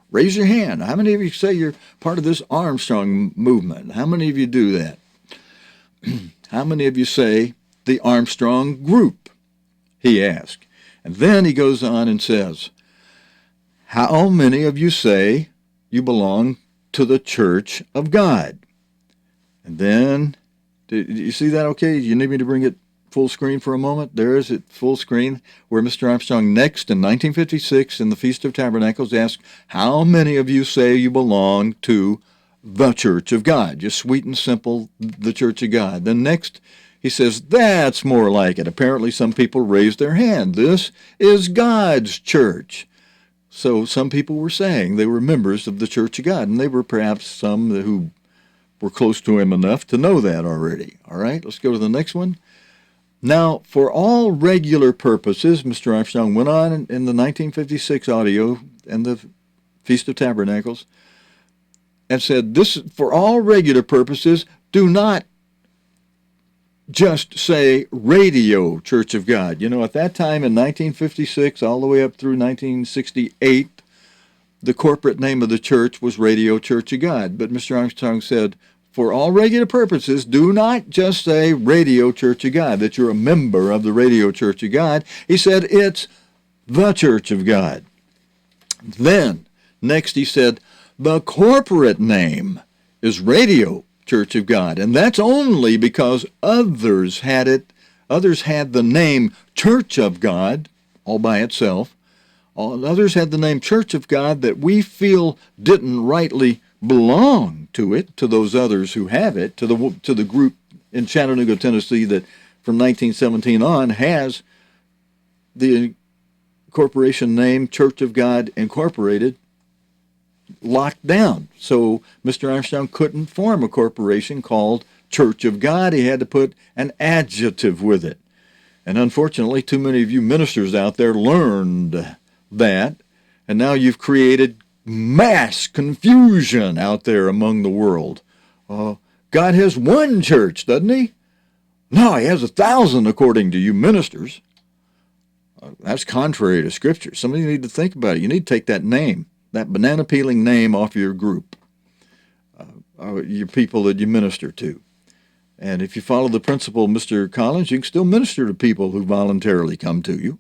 raise your hand. How many of you say you're part of this Armstrong movement? How many of you do that? How many of you say the Armstrong group? He asked. And then he goes on and says, how many of you say you belong to the Church of God? And then, do you see that okay? You need me to bring it full screen for a moment? There is it, full screen, where Mr. Armstrong next in 1956 in the Feast of Tabernacles asked, how many of you say you belong to the Church of God? Just sweet and simple, the Church of God. Then next, he says, that's more like it. Apparently some people raised their hand. This is God's church. So some people were saying they were members of the Church of God, and they were perhaps some who were close to him enough to know that already. All right, let's go to the next one. Now, for all regular purposes, Mr. Armstrong went on in the 1956 audio and the Feast of Tabernacles and said, this, for all regular purposes, do not just say Radio Church of God. At that time in 1956, all the way up through 1968, the corporate name of the church was Radio Church of God. But Mr. Armstrong said, for all regular purposes, do not just say Radio Church of God, that you're a member of the Radio Church of God. He said, it's the Church of God. Then, next he said, the corporate name is Radio Church of God. And that's only because others had it. Others had the name Church of God all by itself. Others had the name Church of God that we feel didn't rightly belong to it, to those others who have it, to the group in Chattanooga, Tennessee that from 1917 on has the corporation name Church of God Incorporated locked down. So Mr. Armstrong couldn't form a corporation called Church of God. He had to put an adjective with it. And unfortunately, too many of you ministers out there learned that, and now you've created mass confusion out there among the world. God has one church, doesn't he? No, he has 1,000 according to you ministers. That's contrary to Scripture. Some of you need to think about it. You need to take that name, that banana-peeling name off your group, your people that you minister to. And if you follow the principle, Mr. Collins, you can still minister to people who voluntarily come to you.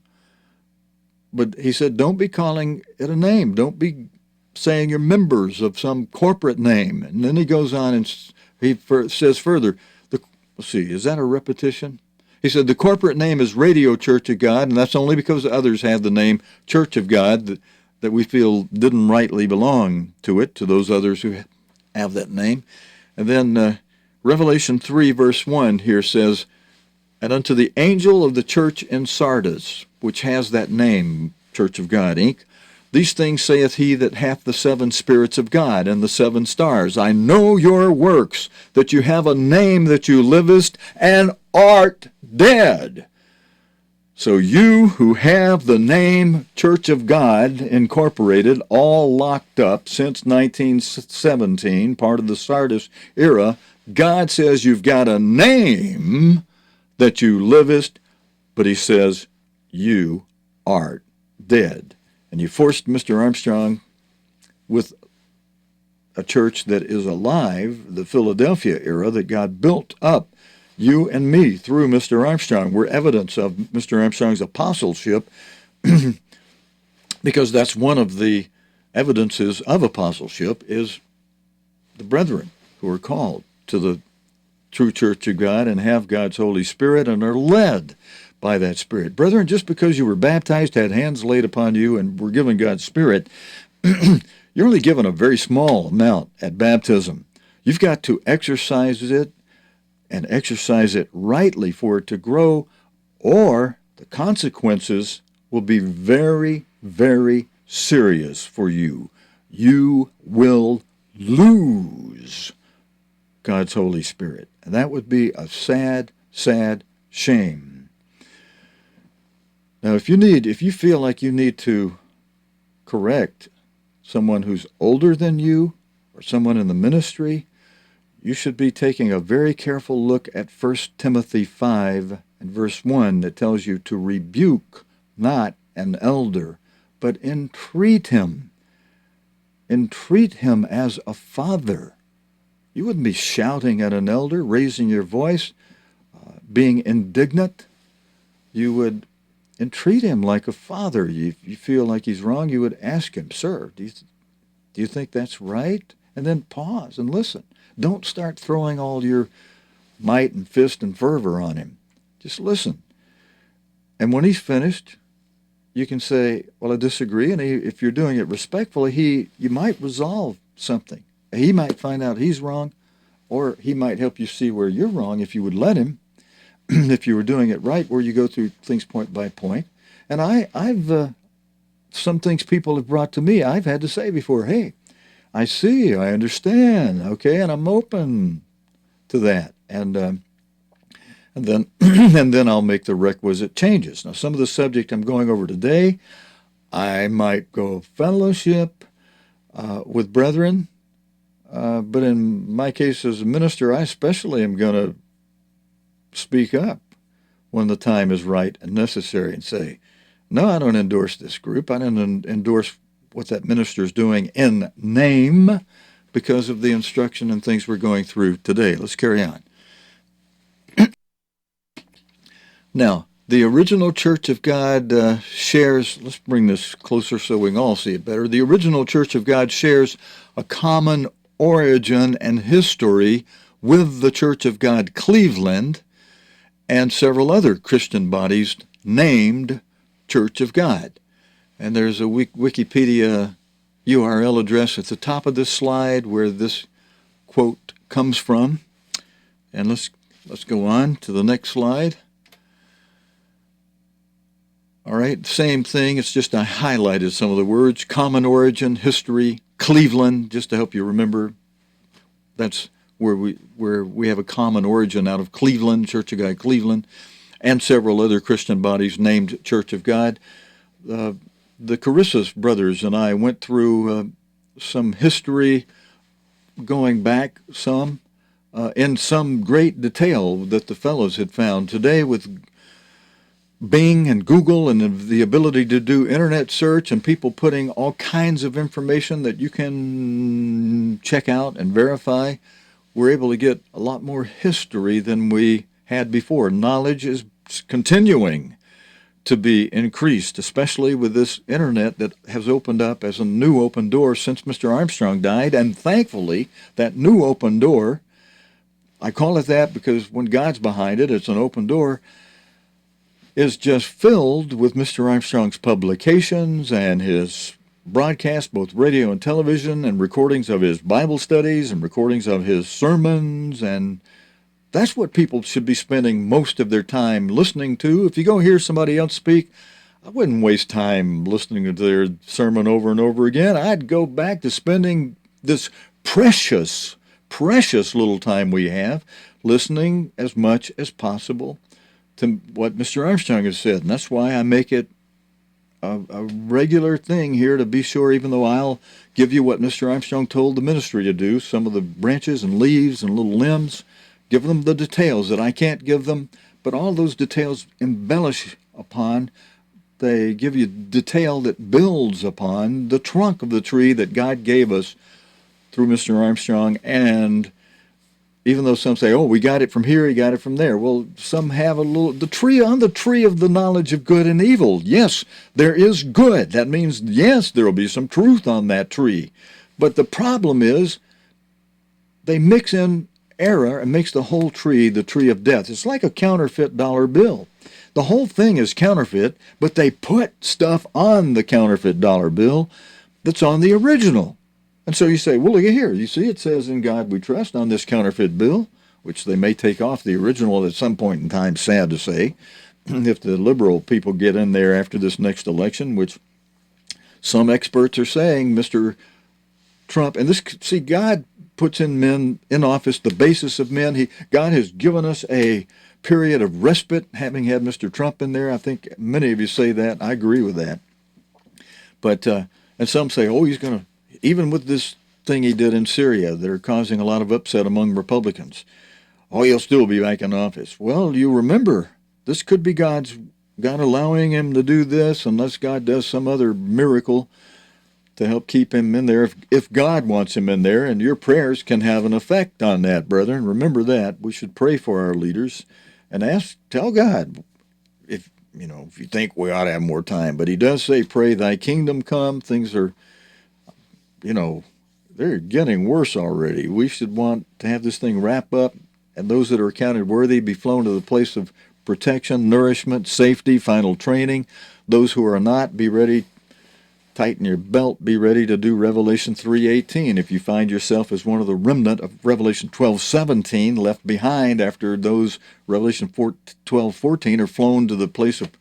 But he said, don't be calling it a name. Don't be saying you're members of some corporate name. And then he goes on and he says further, let's see, is that a repetition? He said, the corporate name is Radio Church of God, and that's only because others had the name Church of God that we feel didn't rightly belong to it, to those others who have that name. And then Revelation 3, verse 1 here says, and unto the angel of the church in Sardis, which has that name, Church of God, Inc., these things saith he that hath the 7 spirits of God and the 7 stars. I know your works, that you have a name, that you livest and art dead. So you who have the name Church of God Incorporated all locked up since 1917, part of the Sardis era, God says you've got a name that you livest, but he says you art dead. And you forced Mr. Armstrong with a church that is alive, the Philadelphia era that God built up. You and me, through Mr. Armstrong, were evidence of Mr. Armstrong's apostleship because that's one of the evidences of apostleship is the brethren who are called to the true Church of God and have God's Holy Spirit and are led by that Spirit. Brethren, just because you were baptized, had hands laid upon you, and were given God's Spirit, you're only given a very small amount at baptism. You've got to exercise it and exercise it rightly for it to grow, or the consequences will be very, very serious for you. You will lose God's Holy Spirit. And that would be a sad, sad shame. Now, if you feel like you need to correct someone who's older than you or someone in the ministry, you should be taking a very careful look at 1 Timothy 5 and verse 1 that tells you to rebuke not an elder, but entreat him. Entreat him as a father. You wouldn't be shouting at an elder, raising your voice, being indignant. You would entreat him like a father. You feel like he's wrong, you would ask him, sir, do you think that's right? And then pause and listen. Don't start throwing all your might and fist and fervor on him. Just listen. And when he's finished, you can say, well, I disagree. And if you're doing it respectfully, you might resolve something. He might find out he's wrong, or he might help you see where you're wrong if you would let him. If you were doing it right, where you go through things point by point. And I've some things people have brought to me, I've had to say before, hey, I see, I understand, okay, and I'm open to that. And then and then I'll make the requisite changes. Now, some of the subject I'm going over today, I might go fellowship with brethren, but in my case as a minister, I especially am going to speak up when the time is right and necessary and say, no, I don't endorse this group. I don't endorse what that minister is doing in name because of the instruction and things we're going through today. Let's carry on. Now, the original Church of God shares, let's bring this closer so we can all see it better. The original Church of God shares a common origin and history with the Church of God Cleveland and several other Christian bodies named Church of God. And there's a Wikipedia URL address at the top of this slide where this quote comes from. And let's go on to the next slide. All right, same thing. It's just I highlighted some of the words. Common origin, history, Cleveland, just to help you remember. That's where we have a common origin out of Cleveland, Church of God Cleveland, and several other Christian bodies named Church of God. The Carissa's brothers and I went through some history going back some in some great detail that the fellows had found. Today with Bing and Google and the ability to do internet search and people putting all kinds of information that you can check out and verify, we're able to get a lot more history than we had before. Knowledge is continuing to be increased, especially with this internet that has opened up as a new open door since Mr. Armstrong died. And thankfully, that new open door, I call it that because when God's behind it, it's an open door, is just filled with Mr. Armstrong's publications and his broadcasts, both radio and television, and recordings of his Bible studies and recordings of his sermons. And that's what people should be spending most of their time listening to. If you go hear somebody else speak, I wouldn't waste time listening to their sermon over and over again. I'd go back to spending this precious, precious little time we have listening as much as possible to what Mr. Armstrong has said. And that's why I make it a regular thing here to be sure, even though I'll give you what Mr. Armstrong told the ministry to do, some of the branches and leaves and little limbs, give them the details that I can't give them, but all those details embellish upon, they give you detail that builds upon the trunk of the tree that God gave us through Mr. Armstrong. And even though some say, oh, we got it from here, he got it from there. Well, some have the tree of the knowledge of good and evil. Yes, there is good. That means, yes, there will be some truth on that tree. But the problem is they mix in error and makes the whole tree the tree of death. It's like a counterfeit dollar bill. The whole thing is counterfeit, but they put stuff on the counterfeit dollar bill that's on the original. And so you say, well, look at here. You see, it says, in God we trust on this counterfeit bill, which they may take off the original at some point in time, sad to say, if the liberal people get in there after this next election, which some experts are saying, Mr. Trump, and this, see, God puts in men in office the basis of men. God has given us a period of respite, having had Mr. Trump in there. I think many of you say that. I agree with that. But, and some say, oh, he's going to, even with this thing he did in Syria that are causing a lot of upset among Republicans, oh, he'll still be back in office. Well, you remember, this could be God allowing him to do this unless God does some other miracle to help keep him in there. If God wants him in there, and your prayers can have an effect on that, brethren. Remember that. We should pray for our leaders and tell God if you think we ought to have more time. But he does say, pray thy kingdom come. Things are, they're getting worse already. We should want to have this thing wrap up, and those that are accounted worthy be flown to the place of protection, nourishment, safety, final training. Those who are not, be ready. Tighten your belt, be ready to do Revelation 3:18. If you find yourself as one of the remnant of Revelation 12:17 left behind after those Revelation 12:14 are flown to the place of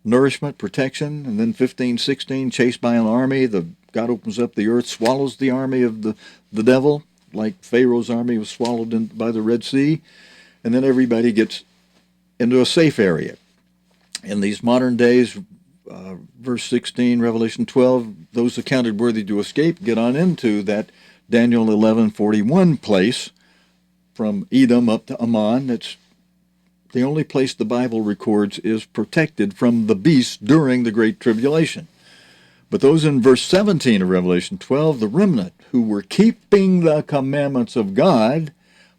nourishment, protection, and then 15:16 chased by an army, God opens up the earth, swallows the army of the devil, like Pharaoh's army was swallowed by the Red Sea, and then everybody gets into a safe area. In these modern days, verse 16, Revelation 12, those accounted worthy to escape get on into that Daniel 11:41 place from Edom up to Ammon. That's the only place the Bible records is protected from the beast during the Great Tribulation. But those in verse 17 of Revelation 12, the remnant who were keeping the commandments of God,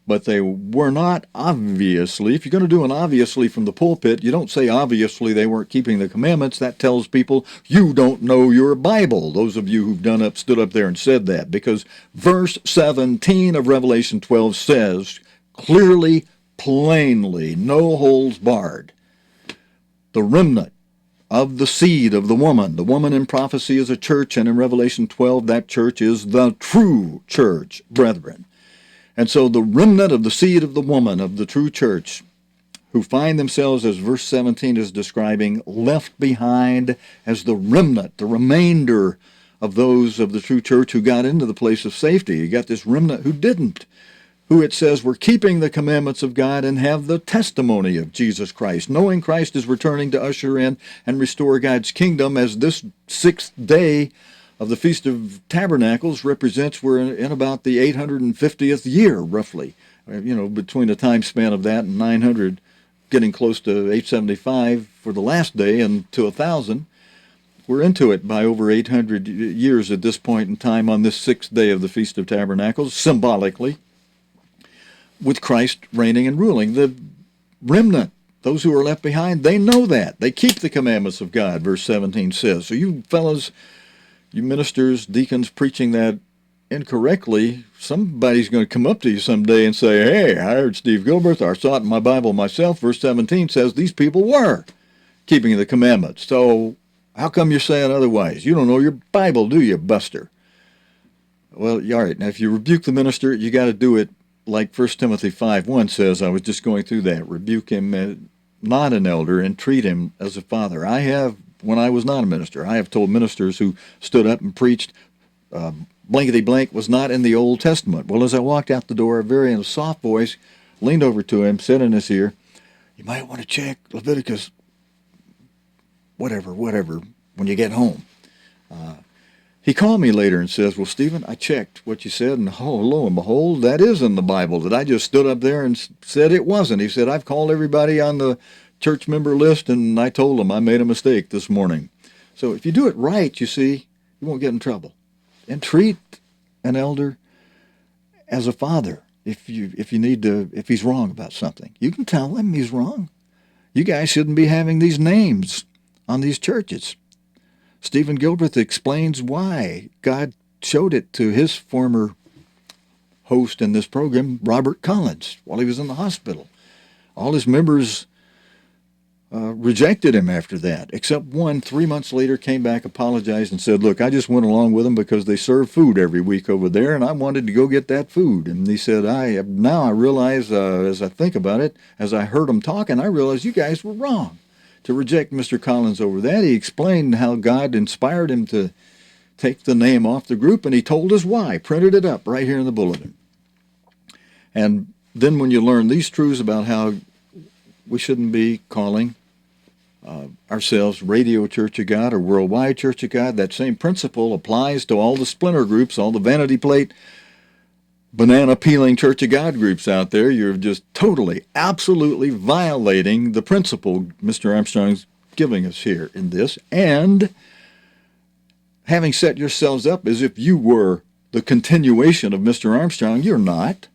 but they were not obviously. If you're going to do an obviously from the pulpit, you don't say obviously they weren't keeping the commandments. That tells people you don't know your Bible. Those of you who've stood up there and said that, because verse 17 of Revelation 12 says clearly, plainly, no holds barred, the remnant of the seed of the woman. The woman in prophecy is a church, and in Revelation 12, that church is the true church, brethren. And so the remnant of the seed of the woman, of the true church, who find themselves, as verse 17 is describing, left behind as the remnant, the remainder of those of the true church who got into the place of safety. You got this remnant who didn't, who it says were keeping the commandments of God and have the testimony of Jesus Christ, knowing Christ is returning to usher in and restore God's kingdom, as this sixth day of the Feast of Tabernacles represents. We're in about the 850th year, roughly, between the time span of that and 900, getting close to 875 for the last day and to 1,000. We're into it by over 800 years at this point in time on this sixth day of the Feast of Tabernacles, symbolically, with Christ reigning and ruling. The remnant, those who are left behind, they know that. They keep the commandments of God, verse 17 says. So you fellows, you ministers, deacons preaching that incorrectly, somebody's going to come up to you someday and say, hey, I heard Steve Gilbreath, I saw it in my Bible myself. Verse 17 says these people were keeping the commandments. So how come you're saying otherwise? You don't know your Bible, do you, buster? Well, all right, now if you rebuke the minister, you got to do it like 1 Timothy 5:1 says. I was just going through that. Rebuke him as not an elder and treat him as a father. I have, when I was not a minister, I have told ministers who stood up and preached blankety blank was not in the Old Testament. Well, as I walked out the door, a very in a soft voice leaned over to him, said in his ear, you might want to check Leviticus whatever, when you get home. He called me later and says, well, Stephen, I checked what you said, and lo and behold, that is in the Bible. That I just stood up there and said it wasn't. He said, I've called everybody on the church member list, and I told them I made a mistake this morning. So if you do it right, you see, you won't get in trouble. And treat an elder as a father. If he's wrong about something, you can tell him he's wrong. You guys shouldn't be having these names on these churches. Stephen Gilbreath explains why God showed it to his former host in this program, Robert Collins, while he was in the hospital. All his members rejected him after that, except one 3 months later came back, apologized, and said, look, I just went along with them because they serve food every week over there, and I wanted to go get that food. And he said, now I realize, as I think about it, as I heard them talking, I realized you guys were wrong to reject Mr. Collins over that. He explained how God inspired him to take the name off the group, and he told us why, printed it up right here in the bulletin. And then when you learn these truths about how we shouldn't be calling ourselves Radio Church of God or Worldwide Church of God, that same principle applies to all the splinter groups, all the vanity plate, banana-peeling Church of God groups out there. You're just totally, absolutely violating the principle Mr. Armstrong's giving us here in this, and having set yourselves up as if you were the continuation of Mr. Armstrong. You're not.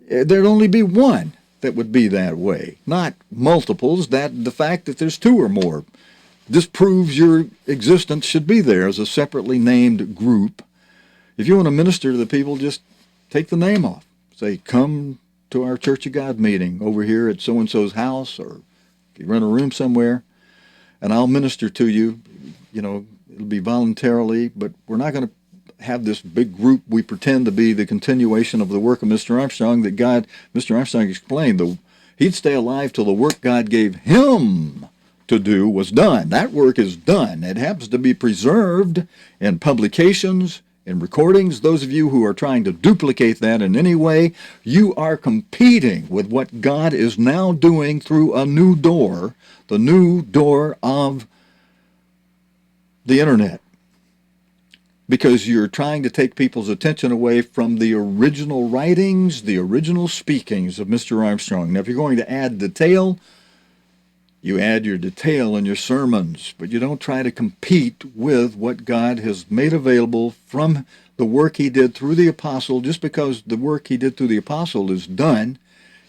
There'd only be one that would be that way, not multiples. That the fact that there's two or more disproves your existence should be there as a separately named group. If you want to minister to the people, just take the name off. Say, come to our Church of God meeting over here at so-and-so's house, or if you rent a room somewhere, and I'll minister to you. It'll be voluntarily, but we're not going to have this big group we pretend to be the continuation of the work of Mr. Armstrong that Mr. Armstrong explained. He'd stay alive till the work God gave him to do was done. That work is done. It happens to be preserved in publications, in recordings. Those of you who are trying to duplicate that in any way, you are competing with what God is now doing through a new door, the new door of the internet. Because you're trying to take people's attention away from the original writings, the original speakings of Mr. Armstrong. Now, if you're going to add detail, You add your detail in your sermons, but you don't try to compete with what God has made available from the work he did through the apostle. Just because the work he did through the apostle is done,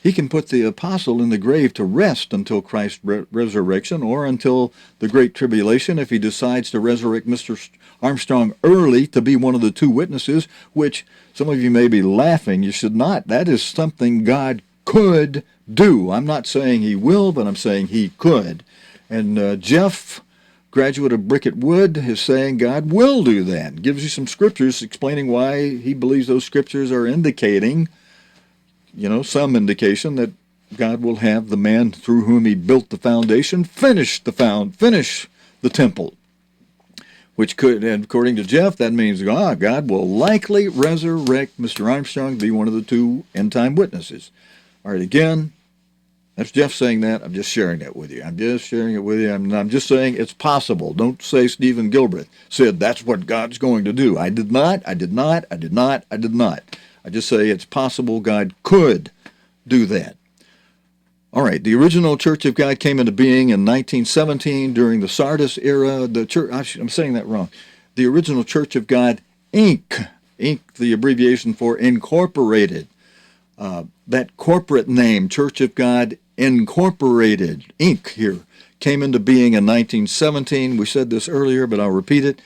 he can put the apostle in the grave to rest until Christ's resurrection, or until the Great Tribulation, if he decides to resurrect Mr. Armstrong early to be one of the two witnesses, which some of you may be laughing. You should not. That is something God could do. I'm not saying he will, but I'm saying he could. And Jeff, graduate of Bricket Wood, is saying God will do that. Gives you some scriptures explaining why he believes those scriptures are indicating, some indication that God will have the man through whom he built the foundation finish the temple. Which could, and according to Jeff, that means God will likely resurrect Mr. Armstrong to be one of the two end-time witnesses. All right, again, that's Jeff saying that. I'm just sharing that with you. I'm just saying it's possible. Don't say Stephen Gilbreath said that's what God's going to do. I did not. I just say it's possible God could do that. All right, the original Church of God came into being in 1917 during the Sardis era. I'm saying that wrong. The original Church of God, Inc., the abbreviation for Incorporated. That corporate name, Church of God Incorporated, Inc. here, came into being in 1917. We said this earlier, but I'll repeat it.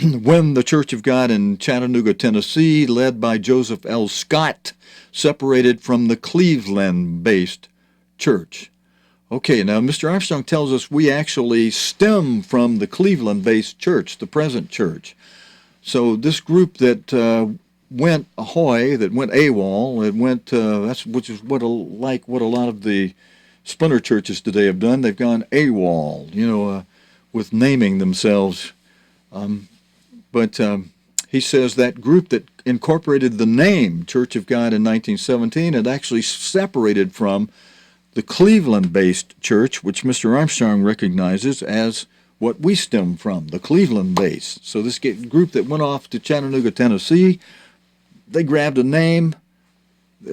When the Church of God in Chattanooga, Tennessee, led by Joseph L. Scott, separated from the Cleveland-based church. Okay, now Mr. Armstrong tells us we actually stem from the Cleveland-based church, the present church. So this group that went ahoy, that went AWOL, which is what a lot of the splinter churches today have done. They've gone AWOL, with naming themselves. But he says that group that incorporated the name Church of God in 1917 had actually separated from the Cleveland-based church, which Mr. Armstrong recognizes as what we stem from, the Cleveland-based. So this group that went off to Chattanooga, Tennessee, they grabbed a name,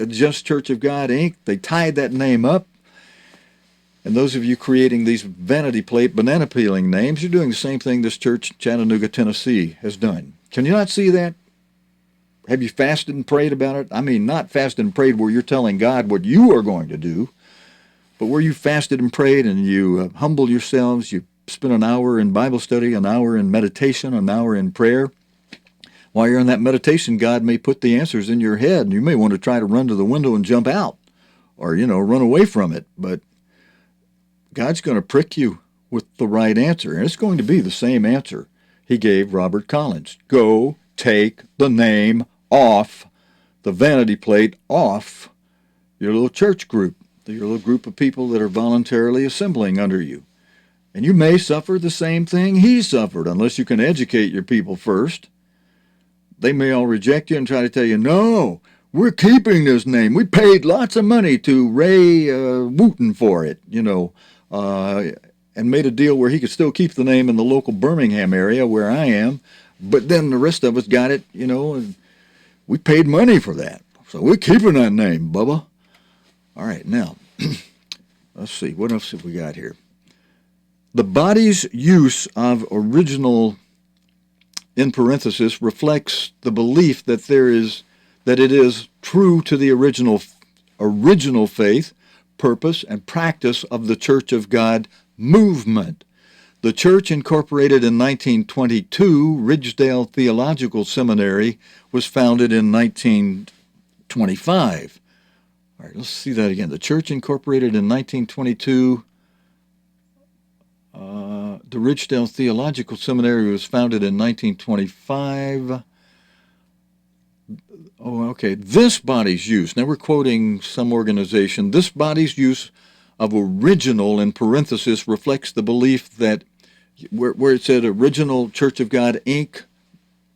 Just Church of God, Inc. They tied that name up. And those of you creating these vanity plate, banana peeling names, you're doing the same thing this church in Chattanooga, Tennessee has done. Can you not see that? Have you fasted and prayed about it? I mean, not fasted and prayed where you're telling God what you are going to do, but where you fasted and prayed and you humbled yourselves, you spent an hour in Bible study, an hour in meditation, an hour in prayer. While you're in that meditation, God may put the answers in your head, and you may want to try to run to the window and jump out or, run away from it. But God's going to prick you with the right answer, and it's going to be the same answer he gave Robert Collins. Go take the name off, the vanity plate off your little church group, your little group of people that are voluntarily assembling under you. And you may suffer the same thing he suffered, unless you can educate your people first. They may all reject you and try to tell you, no, we're keeping this name. We paid lots of money to Ray Wooten for it, and made a deal where he could still keep the name in the local Birmingham area where I am, but then the rest of us got it, and we paid money for that. So we're keeping that name, Bubba. All right, now, let's see, what else have we got here? The body's use of original, in parenthesis, reflects the belief that it is true to the original faith, purpose, and practice of the Church of God movement. The church incorporated in 1922, Ridgedale Theological Seminary, was founded in 1925. All right, let's see that again. The church incorporated in 1922. The Ridgedale Theological Seminary was founded in 1925. Oh, okay. This body's use. Now we're quoting some organization. This body's use of original, in parenthesis, reflects the belief that where it said Original Church of God, Inc.,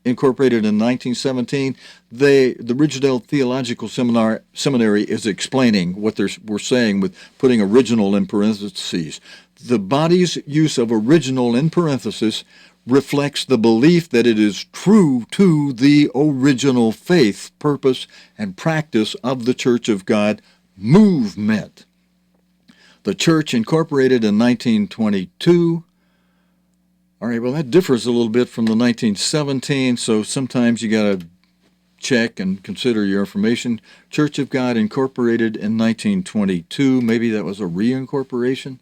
incorporated in 1917, the Ridgedale Theological Seminary is explaining what we're saying with putting original in parentheses. The body's use of original in parentheses reflects the belief that it is true to the original faith, purpose, and practice of the Church of God movement. The church incorporated in 1922. All right, well, that differs a little bit from the 1917, so sometimes you got to check and consider your information. Church of God incorporated in 1922. Maybe that was a reincorporation.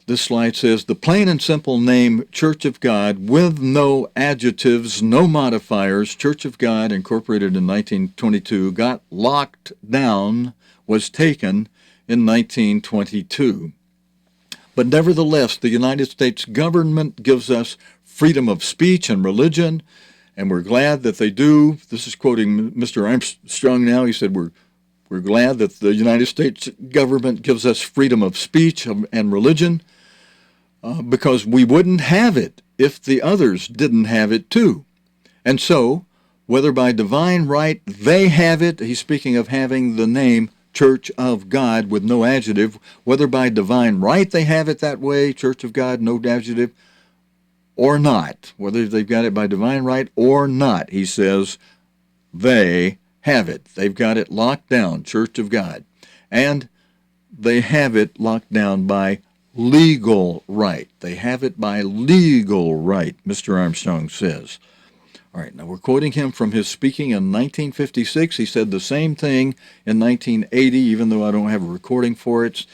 This slide says, the plain and simple name Church of God with no adjectives, no modifiers, Church of God incorporated in 1922, got locked down, was taken in 1922. But nevertheless, the United States government gives us freedom of speech and religion, and we're glad that they do. This is quoting Mr. Armstrong now. He said, we're glad that the United States government gives us freedom of speech and religion, because we wouldn't have it if the others didn't have it too. And so, whether by divine right they have it, he's speaking of having the name Church of God with no adjective, whether by divine right they have it that way, Church of God, no adjective, or not, whether they've got it by divine right or not, he says, they have it. They've got it locked down, Church of God. And they have it locked down by legal right. They have it by legal right, Mr. Armstrong says. All right, now we're quoting him from his speaking in 1956. He said the same thing in 1980, even though I don't have a recording for it.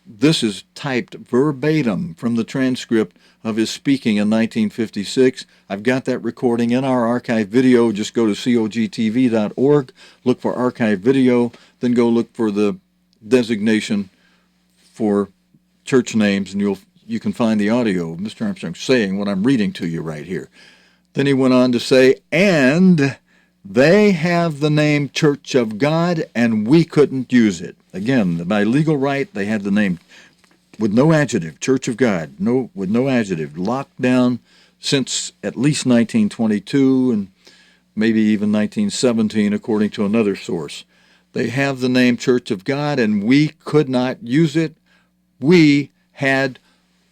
This is typed verbatim from the transcript of his speaking in 1956. I've got that recording in our archive video. Just go to cogtv.org, look for archive video, then go look for the designation for church names, and you can find the audio of Mr. Armstrong saying what I'm reading to you right here. Then he went on to say, and they have the name Church of God, and we couldn't use it. Again, by legal right, they had the name with no adjective, Church of God, with no adjective, locked down since at least 1922 and maybe even 1917, according to another source. They have the name Church of God, and we could not use it. We had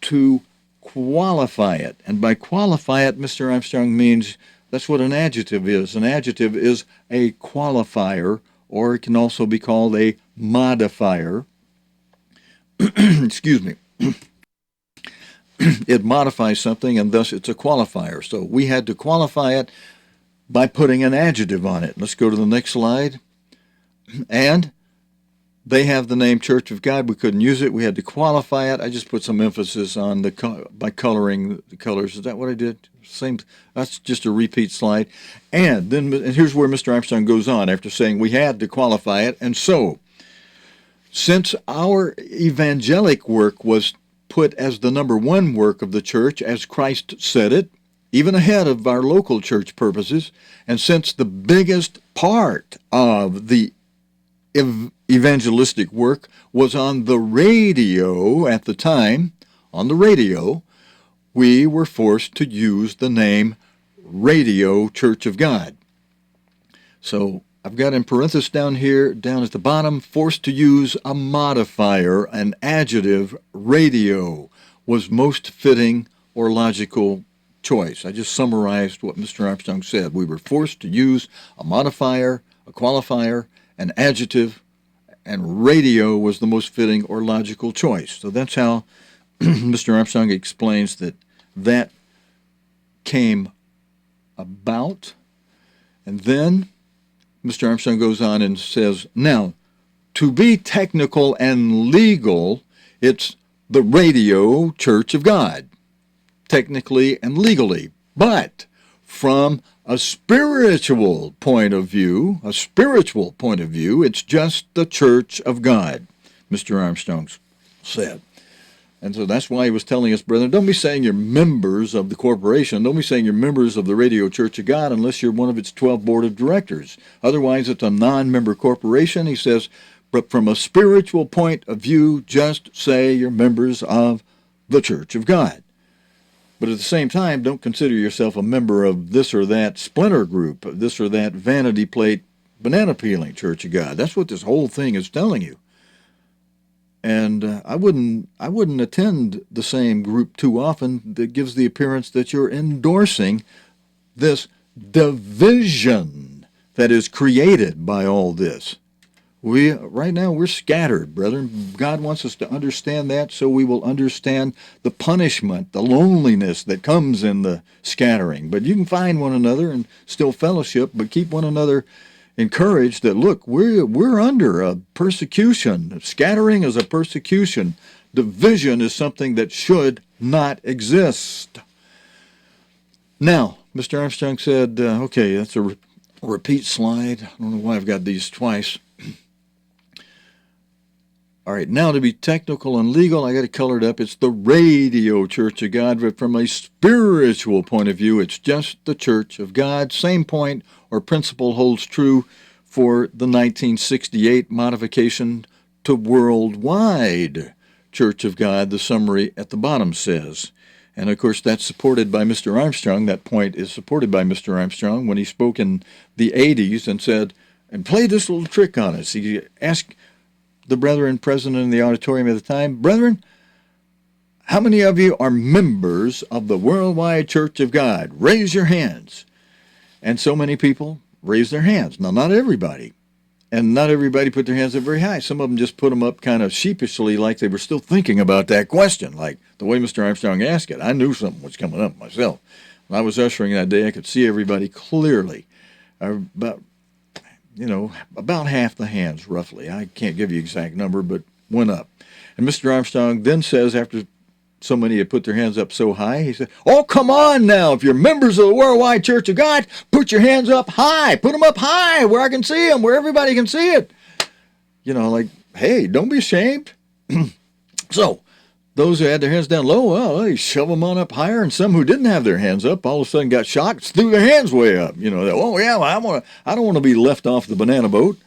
to qualify it. And by qualify it, Mr. Armstrong means that's what an adjective is. An adjective is a qualifier, or it can also be called a modifier. Excuse me. It modifies something, and thus it's a qualifier. So we had to qualify it by putting an adjective on it. Let's go to the next slide. And they have the name Church of God. We couldn't use it. We had to qualify it. I just put some emphasis on by coloring the colors. Is that what I did? Same. That's just a repeat slide. And here's where Mr. Armstrong goes on after saying we had to qualify it. And so, since our evangelic work was put as the number one work of the church, as Christ said it, even ahead of our local church purposes, and since the biggest part of the evangelistic work was on the radio at the time, on the radio, we were forced to use the name Radio Church of God. So I've got in parentheses down here, down at the bottom, forced to use a modifier, an adjective. Radio was most fitting or logical choice. I just summarized what Mr. Armstrong said. We were forced to use a modifier, a qualifier, an adjective, and radio was the most fitting or logical choice. So that's how Mr. Armstrong explains that came about. And then Mr. Armstrong goes on and says, now, to be technical and legal, it's the Radio Church of God, technically and legally. But from a spiritual point of view, it's just the Church of God, Mr. Armstrong said. And so that's why he was telling us, brethren, don't be saying you're members of the corporation. Don't be saying you're members of the Radio Church of God unless you're one of its 12 board of directors. Otherwise, it's a non-member corporation. He says, but from a spiritual point of view, just say you're members of the Church of God. But at the same time, don't consider yourself a member of this or that splinter group, this or that vanity plate, banana peeling Church of God. That's what this whole thing is telling you. And I wouldn't attend the same group too often that gives the appearance that you're endorsing this division that is created by all this. Right now we're scattered, brethren. God wants us to understand that so we will understand the punishment, the loneliness that comes in the scattering. But you can find one another and still fellowship, but keep one another encouraged that, look, we're under a persecution. Scattering is a persecution. Division is something that should not exist. Now, Mr. Armstrong said, okay, that's a repeat slide. I don't know why I've got these twice. All right, now to be technical and legal, I got it colored up. It's the radio Church of God, but from a spiritual point of view, it's just the Church of God. Same point or principle holds true for the 1968 modification to Worldwide Church of God, the summary at the bottom says. And, of course, that's supported by Mr. Armstrong. That point is supported by Mr. Armstrong when he spoke in the 80s and said, and played this little trick on us. He asked the brethren present in the auditorium at the time, brethren, how many of you are members of the Worldwide Church of God? Raise your hands. And so many people raised their hands. Now, not everybody. And not everybody put their hands up very high. Some of them just put them up kind of sheepishly, like they were still thinking about that question, like the way Mr. Armstrong asked it. I knew something was coming up myself. When I was ushering that day, I could see everybody clearly. About half the hands, roughly. I can't give you the exact number, but went up. And Mr. Armstrong then says, after so many had put their hands up so high, he said, oh, come on now. If you're members of the Worldwide Church of God, put your hands up high. Put them up high where I can see them, where everybody can see it. Like, hey, don't be ashamed. So, those who had their hands down low, well, they shove them on up higher, and some who didn't have their hands up all of a sudden got shocked, threw their hands way up. Oh, yeah, well, I don't want to be left off the banana boat.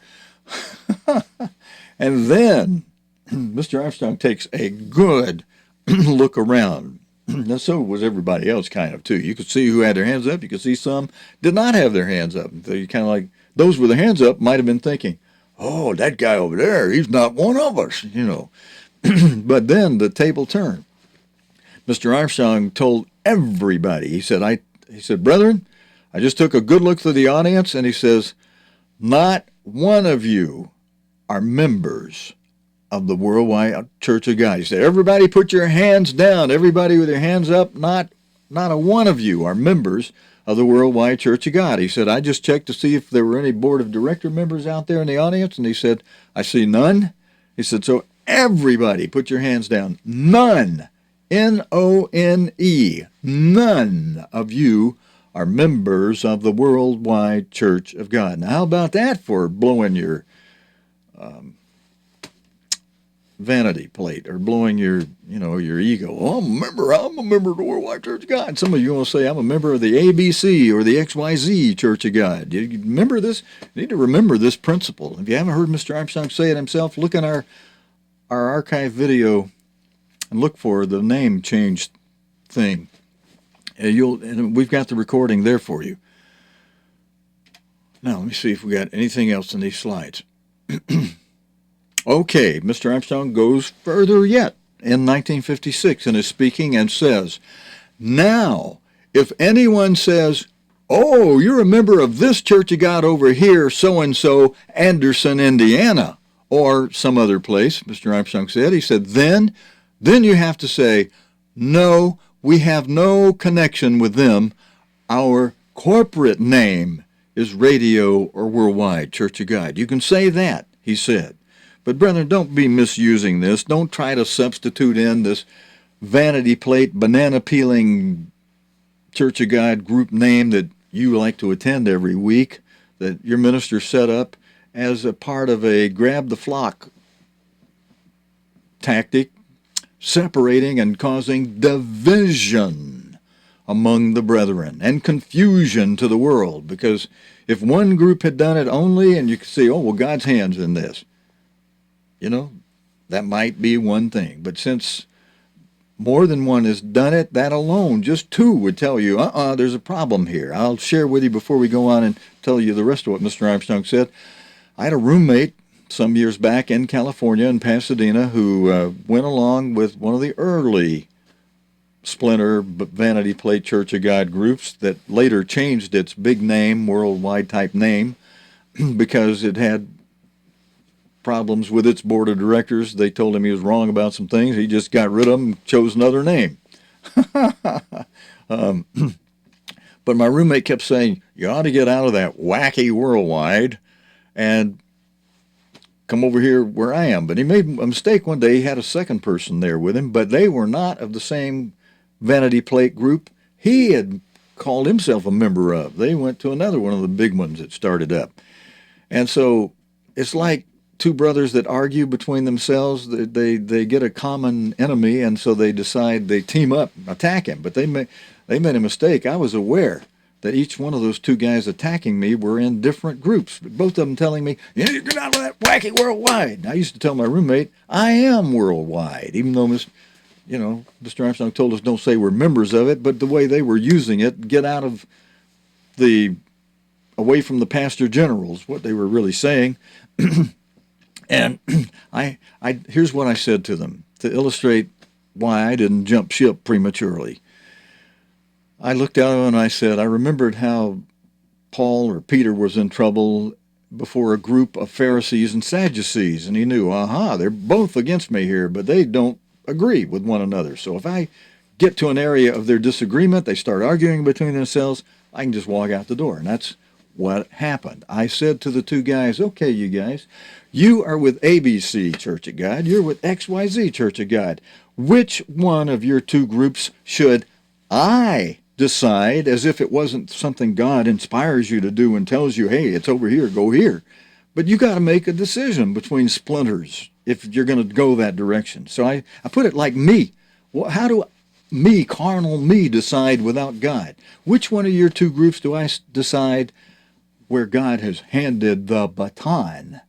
And then Mr. Armstrong takes a good look around. And so was everybody else kind of, too. You could see who had their hands up. You could see some did not have their hands up. So you kind of like, those with their hands up might have been thinking, oh, that guy over there, he's not one of us, But then the table turned. Mr. Armstrong told everybody, he said, brethren, I just took a good look through the audience, and he says, not one of you are members of the Worldwide Church of God. He said, everybody put your hands down. Everybody with their hands up, not a one of you are members of the Worldwide Church of God. He said, I just checked to see if there were any board of director members out there in the audience, and he said, I see none. He said, so everybody put your hands down. None, N-O-N-E, none of you are members of the Worldwide Church of God. Now, how about that for blowing your vanity plate or blowing your ego? Oh, I'm a member of the Worldwide Church of God. Some of you will say, I'm a member of the ABC or the XYZ Church of God. You remember this? You need to remember this principle. If you haven't heard Mr. Armstrong say it himself, look in our archive video and look for the name change thing. And we've got the recording there for you. Now, let me see if we got anything else in these slides. Okay, Mr. Armstrong goes further yet in 1956 in his speaking and says, now, if anyone says, oh, you're a member of this Church of God over here, so-and-so, Anderson, Indiana, or some other place, Mr. Armstrong said, he said, then you have to say, no, we have no connection with them. Our corporate name is Radio or Worldwide Church of God. You can say that, he said. But brethren, don't be misusing this. Don't try to substitute in this vanity plate, banana-peeling Church of God group name that you like to attend every week, that your minister set up as a part of a grab the flock tactic, separating and causing division among the brethren and confusion to the world. Because if one group had done it only, and you could see, oh, well, God's hand's in this, that might be one thing. But since more than one has done it, that alone, just two would tell you, there's a problem here. I'll share with you before we go on and tell you the rest of what Mr. Armstrong said. I had a roommate some years back in California, in Pasadena, who went along with one of the early splinter vanity plate Church of God groups that later changed its big name, worldwide type name, because it had problems with its board of directors. They told him he was wrong about some things. He just got rid of them, chose another name. um, but my roommate kept saying, you ought to get out of that wacky worldwide and come over here where I am. But he made a mistake one day. He had a second person there with him, but they were not of the same vanity plate group he had called himself a member of. They went to another one of the big ones that started up. And so it's like two brothers that argue between themselves. They get a common enemy, and so they decide they team up, attack him. But they made a mistake. I was aware that each one of those two guys attacking me were in different groups. Both of them telling me, you need to get out of that wacky worldwide. And I used to tell my roommate, I am worldwide, even though Mr. Armstrong told us don't say we're members of it, but the way they were using it, get out of away from the pastor generals, what they were really saying. And here's what I said to them to illustrate why I didn't jump ship prematurely. I looked at him and I said, I remembered how Paul or Peter was in trouble before a group of Pharisees and Sadducees, and he knew, they're both against me here, but they don't agree with one another. So if I get to an area of their disagreement, they start arguing between themselves, I can just walk out the door. And that's what happened. I said to the two guys, okay, you guys, you are with ABC Church of God, you're with XYZ Church of God. Which one of your two groups should I decide, as if it wasn't something God inspires you to do and tells you, hey, it's over here, go here. But you got to make a decision between splinters if you're going to go that direction. So I put it like me. Well, how do me, carnal me, decide without God? Which one of your two groups do I decide where God has handed the baton?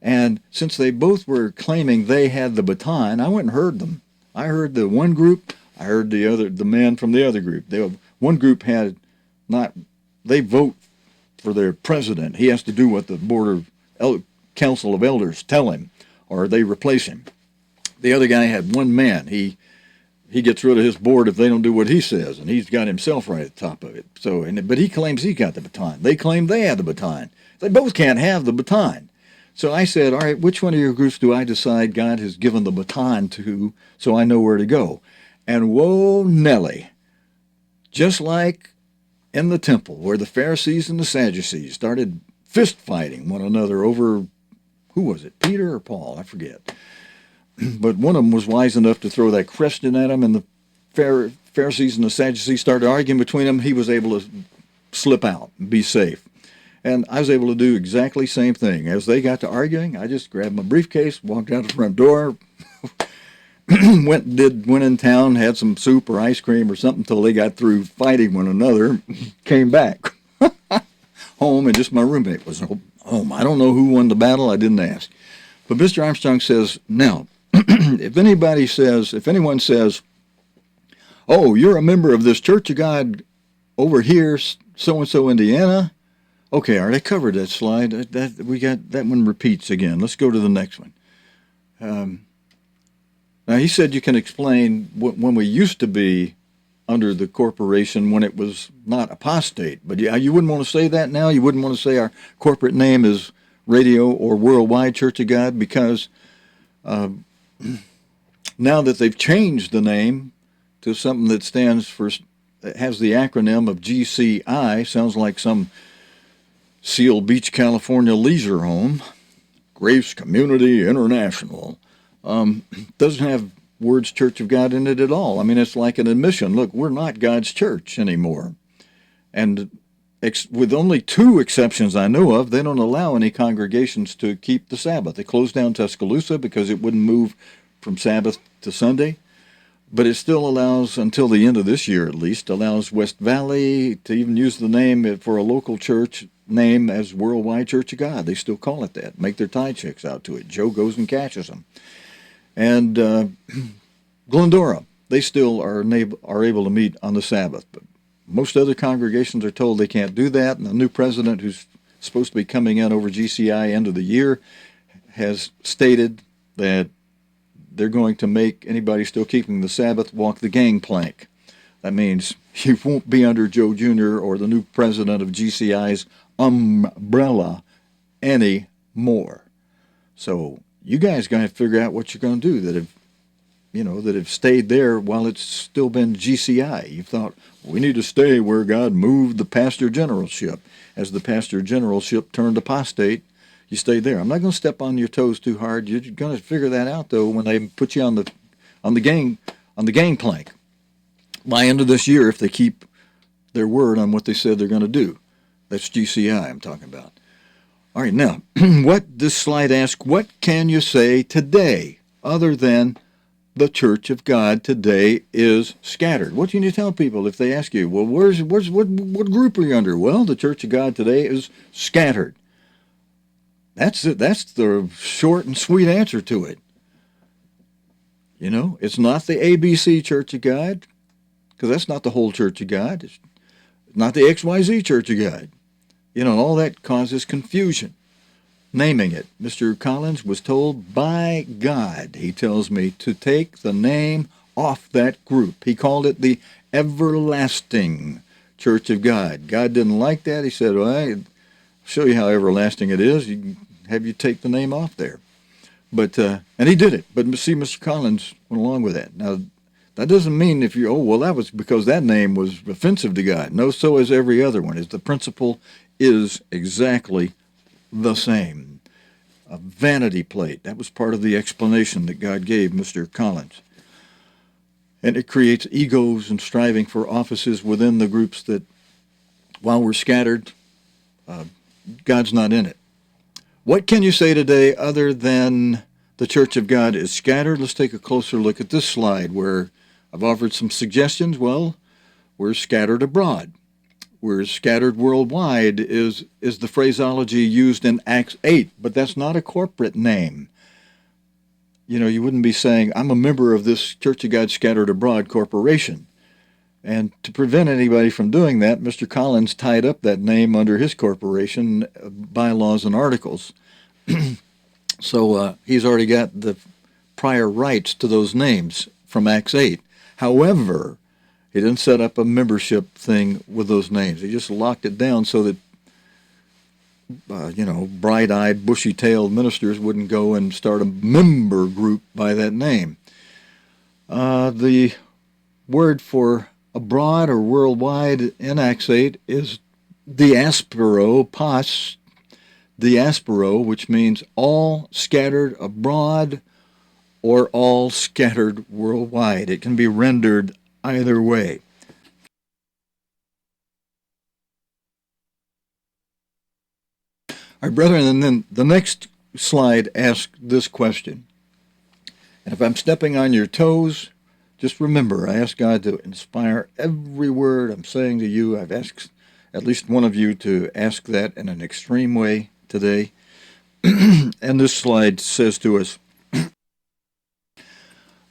And since they both were claiming they had the baton, I went and heard them. I heard the one group, I heard the man from the other group. One group they vote for their president. He has to do what the Council of Elders tell him, or they replace him. The other guy had one man. He gets rid of his board if they don't do what he says, and he's got himself right at the top of it. But he claims he got the baton. They claim they had the baton. They both can't have the baton. So I said, all right, which one of your groups do I decide God has given the baton to so I know where to go? And whoa, Nelly, just like in the temple where the Pharisees and the Sadducees started fist fighting one another over, who was it, Peter or Paul? I forget. But one of them was wise enough to throw that question at him, and the Pharisees and the Sadducees started arguing between them. He was able to slip out and be safe. And I was able to do exactly the same thing. As they got to arguing, I just grabbed my briefcase, walked out the front door, went in town, had some soup or ice cream or something until they got through fighting one another, came back home, and just my roommate was home. I don't know who won the battle. I didn't ask. But Mr. Armstrong says, now, if anyone says, oh, you're a member of this Church of God over here, so-and-so, Indiana. Okay, I already covered that slide. We got that one repeats again. Let's go to the next one. Now, he said you can explain when we used to be under the corporation when it was not apostate. But you wouldn't want to say that now? You wouldn't want to say our corporate name is Radio or Worldwide Church of God because now that they've changed the name to something that has the acronym of GCI, sounds like some Seal Beach, California leisure home, Grace Community International, doesn't have words Church of God in it at all. I mean, it's like an admission. Look, we're not God's church anymore. And with only 2 exceptions I know of, they don't allow any congregations to keep the Sabbath. They closed down Tuscaloosa because it wouldn't move from Sabbath to Sunday. But it still allows, until the end of this year at least, allows West Valley to even use the name for a local church name as Worldwide Church of God. They still call it that. Make their tie checks out to it. Joe goes and catches them. And Glendora, they still are able to meet on the Sabbath. But most other congregations are told they can't do that. And the new president, who's supposed to be coming in over GCI end of the year, has stated that they're going to make anybody still keeping the Sabbath walk the gangplank. That means you won't be under Joe Jr. or the new president of GCI's umbrella anymore. So you guys going to figure out what you're going to do that have stayed there while it's still been GCI. You thought, we need to stay where God moved the pastor generalship. As the pastor generalship turned apostate, you stayed there. I'm not going to step on your toes too hard. You're going to figure that out though when they put you on the gangplank by end of this year if they keep their word on what they said they're going to do. That's GCI I'm talking about. All right, now, what this slide asks, what can you say today other than the Church of God today is scattered? What can you tell people if they ask you, well, what group are you under? Well, the Church of God today is scattered. That's it. That's the short and sweet answer to it. It's not the ABC Church of God, because that's not the whole Church of God. It's not the XYZ Church of God. All that causes confusion. Naming it. Mr. Collins was told by God, he tells me, to take the name off that group. He called it the Everlasting Church of God. God didn't like that. He said, well, I'll show you how everlasting it is. Have you take the name off there. But and he did it. But see, Mr. Collins went along with that. Now, that doesn't mean that was because that name was offensive to God. No, so is every other one. The principle is exactly the same. A vanity plate. That was part of the explanation that God gave Mr. Collins. And it creates egos and striving for offices within the groups that, while we're scattered, God's not in it. What can you say today other than the Church of God is scattered? Let's take a closer look at this slide where I've offered some suggestions. Well, we're scattered abroad. We're scattered worldwide is the phraseology used in Acts 8, but that's not a corporate name. You wouldn't be saying, I'm a member of this Church of God Scattered Abroad Corporation. And to prevent anybody from doing that, Mr. Collins tied up that name under his corporation bylaws and articles. So he's already got the prior rights to those names from Acts 8. However, he didn't set up a membership thing with those names. He just locked it down so that, bright-eyed, bushy-tailed ministers wouldn't go and start a member group by that name. The word for abroad or worldwide in Acts 8 is diasporo, pas, diasporo, which means all scattered abroad or all scattered worldwide. It can be rendered either way. All right, brethren, and then the next slide asks this question. And if I'm stepping on your toes, just remember, I ask God to inspire every word I'm saying to you. I've asked at least one of you to ask that in an extreme way today. And this slide says to us,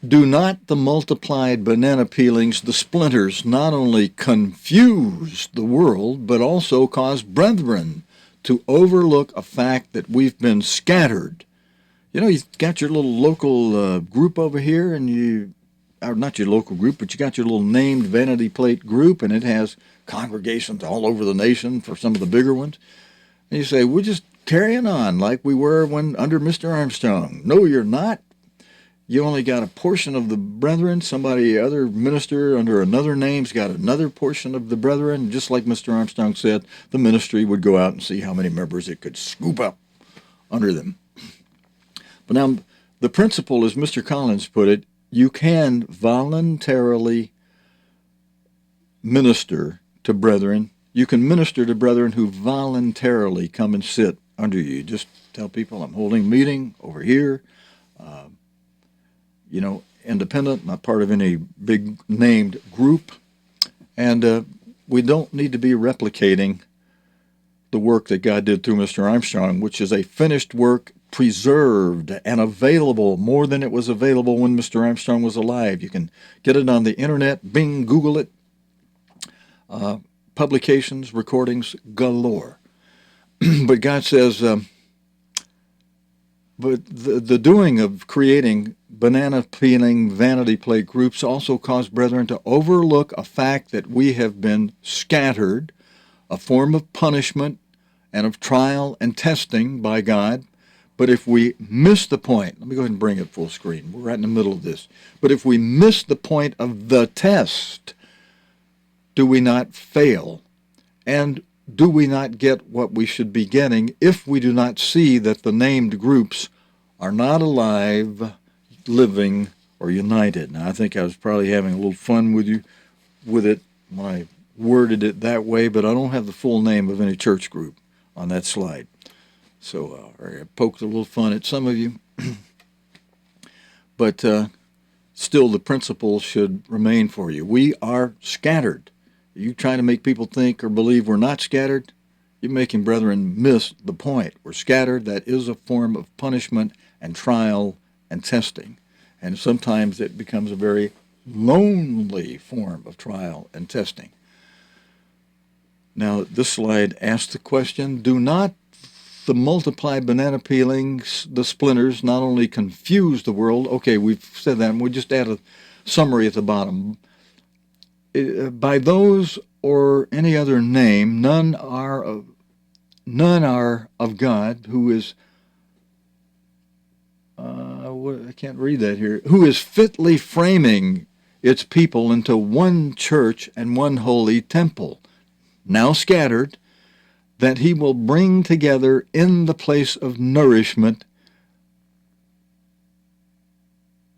do not the multiplied banana peelings, the splinters, not only confuse the world, but also cause brethren to overlook a fact that we've been scattered. You've got your little local group over here, and or not your local group, but you got your little named vanity plate group, and it has congregations all over the nation for some of the bigger ones. And you say, we're just carrying on like we were when under Mr. Armstrong. No, you're not. You only got a portion of the brethren. Other minister under another name's got another portion of the brethren. Just like Mr. Armstrong said, the ministry would go out and see how many members it could scoop up under them. But now, the principle, as Mr. Collins put it, you can voluntarily minister to brethren. You can minister to brethren who voluntarily come and sit under you. Just tell people, I'm holding a meeting over here. Independent, not part of any big named group. And we don't need to be replicating the work that God did through Mr. Armstrong, which is a finished work, preserved and available more than it was available when Mr. Armstrong was alive. You can get it on the internet, Bing, Google it. Publications, recordings galore. But God says, but the doing of creating banana peeling vanity plate groups also caused brethren to overlook a fact that we have been scattered, a form of punishment and of trial and testing by God, But if we miss the point, let me go ahead and bring it full screen. We're right in the middle of this. But if we miss the point of the test, do we not fail? And do we not get what we should be getting if we do not see that the named groups are not alive, living, or united? Now, I think I was probably having a little fun with it when I worded it that way, but I don't have the full name of any church group on that slide. So I poked a little fun at some of you. But still, the principle should remain for you. We are scattered. You trying to make people think or believe we're not scattered, you're making brethren miss the point. We're scattered. That is a form of punishment and trial and testing. And sometimes it becomes a very lonely form of trial and testing. Now, this slide asks the question, do not the multiplied banana peelings, the splinters, not only confuse the world? Okay, we've said that, and we'll just add a summary at the bottom. By those or any other name, none are of God, who is, I can't read that here, who is fitly framing its people into one church and one holy temple, now scattered, that he will bring together in the place of nourishment.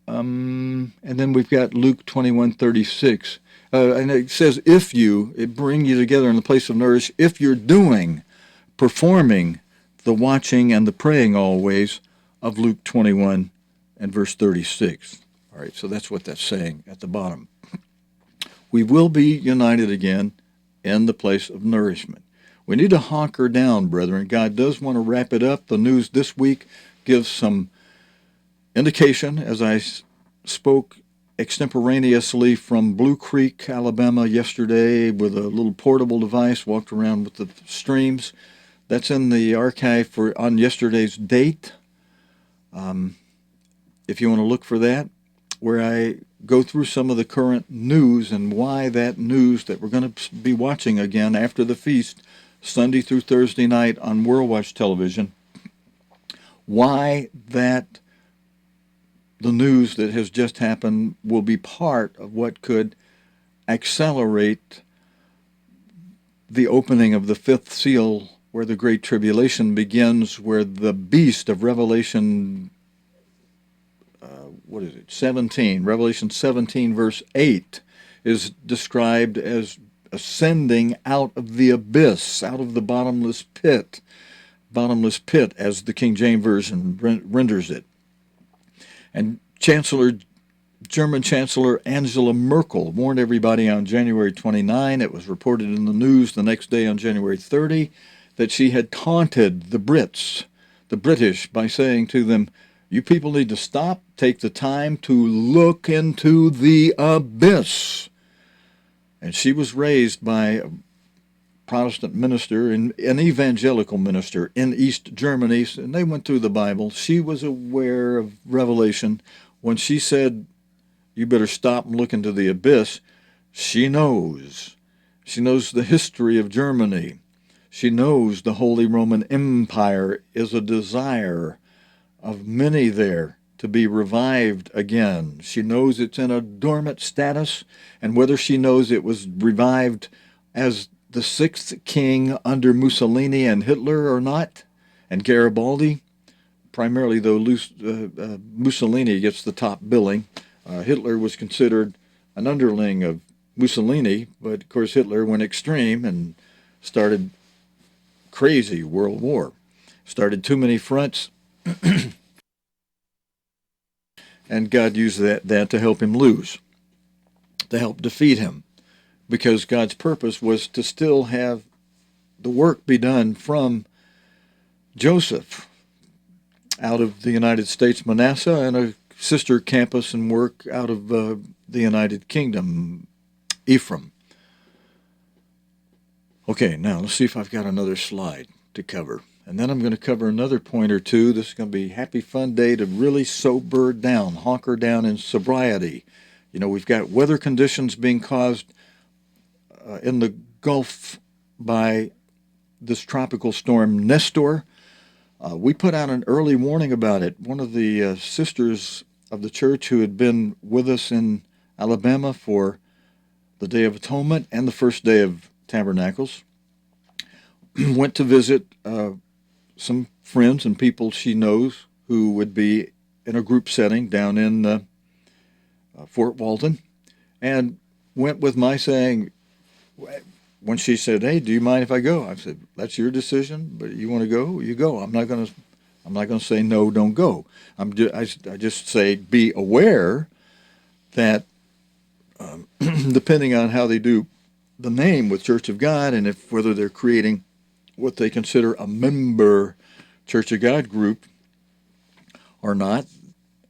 And then we've got Luke 21:36. And it says, it bring you together in the place of nourish, if you're performing the watching and the praying always of Luke 21 and verse 36. All right, so that's what that's saying at the bottom. We will be united again in the place of nourishment. We need to hunker down, brethren. God does want to wrap it up. The news this week gives some indication, as I spoke extemporaneously from Blue Creek, Alabama yesterday with a little portable device, walked around with the streams. That's in the archive on yesterday's date. If you want to look for that, where I go through some of the current news and why that news that we're going to be watching again after the feast, Sunday through Thursday night on World Watch Television, why that the news that has just happened will be part of what could accelerate the opening of the fifth seal, where the Great Tribulation begins, where the beast of Revelation, 17, Revelation 17, verse 8, is described as ascending out of the abyss, out of the bottomless pit, as the King James Version renders it. And German Chancellor Angela Merkel warned everybody on January 29, it was reported in the news the next day on January 30, that she had taunted the British, by saying to them, you people need to stop, take the time to look into the abyss. And she was raised by a Protestant minister, an evangelical minister in East Germany, and they went through the Bible. She was aware of Revelation. When she said, you better stop and look into the abyss, she knows. She knows the history of Germany. She knows the Holy Roman Empire is a desire of many there to be revived again. She knows it's in a dormant status, and whether she knows it was revived as the sixth king under Mussolini and Hitler or not, and Garibaldi, primarily though Mussolini gets the top billing. Hitler was considered an underling of Mussolini, but of course Hitler went extreme and started crazy world war. Started too many fronts, and God used that to help him lose, to help defeat him, because God's purpose was to still have the work be done from Joseph out of the United States, Manasseh, and a sister campus and work out of the United Kingdom, Ephraim. Okay, now let's see if I've got another slide to cover. And then I'm going to cover another point or two. This is going to be a happy, fun day to really sober down, hunker down in sobriety. You know, we've got weather conditions being caused in the Gulf by this tropical storm Nestor. We put out an early warning about it. One of the sisters of the church who had been with us in Alabama for the Day of Atonement and the first day of Tabernacles went to visit some friends and people she knows who would be in a group setting down in Fort Walton, and went with my saying, when she said, "Hey, do you mind if I go?" I said, "That's your decision, but you want to go, you go. I'm not going to say no, don't go. I just say be aware that depending on how they do the name with Church of God, and if whether they're creating what they consider a member Church of God group or not,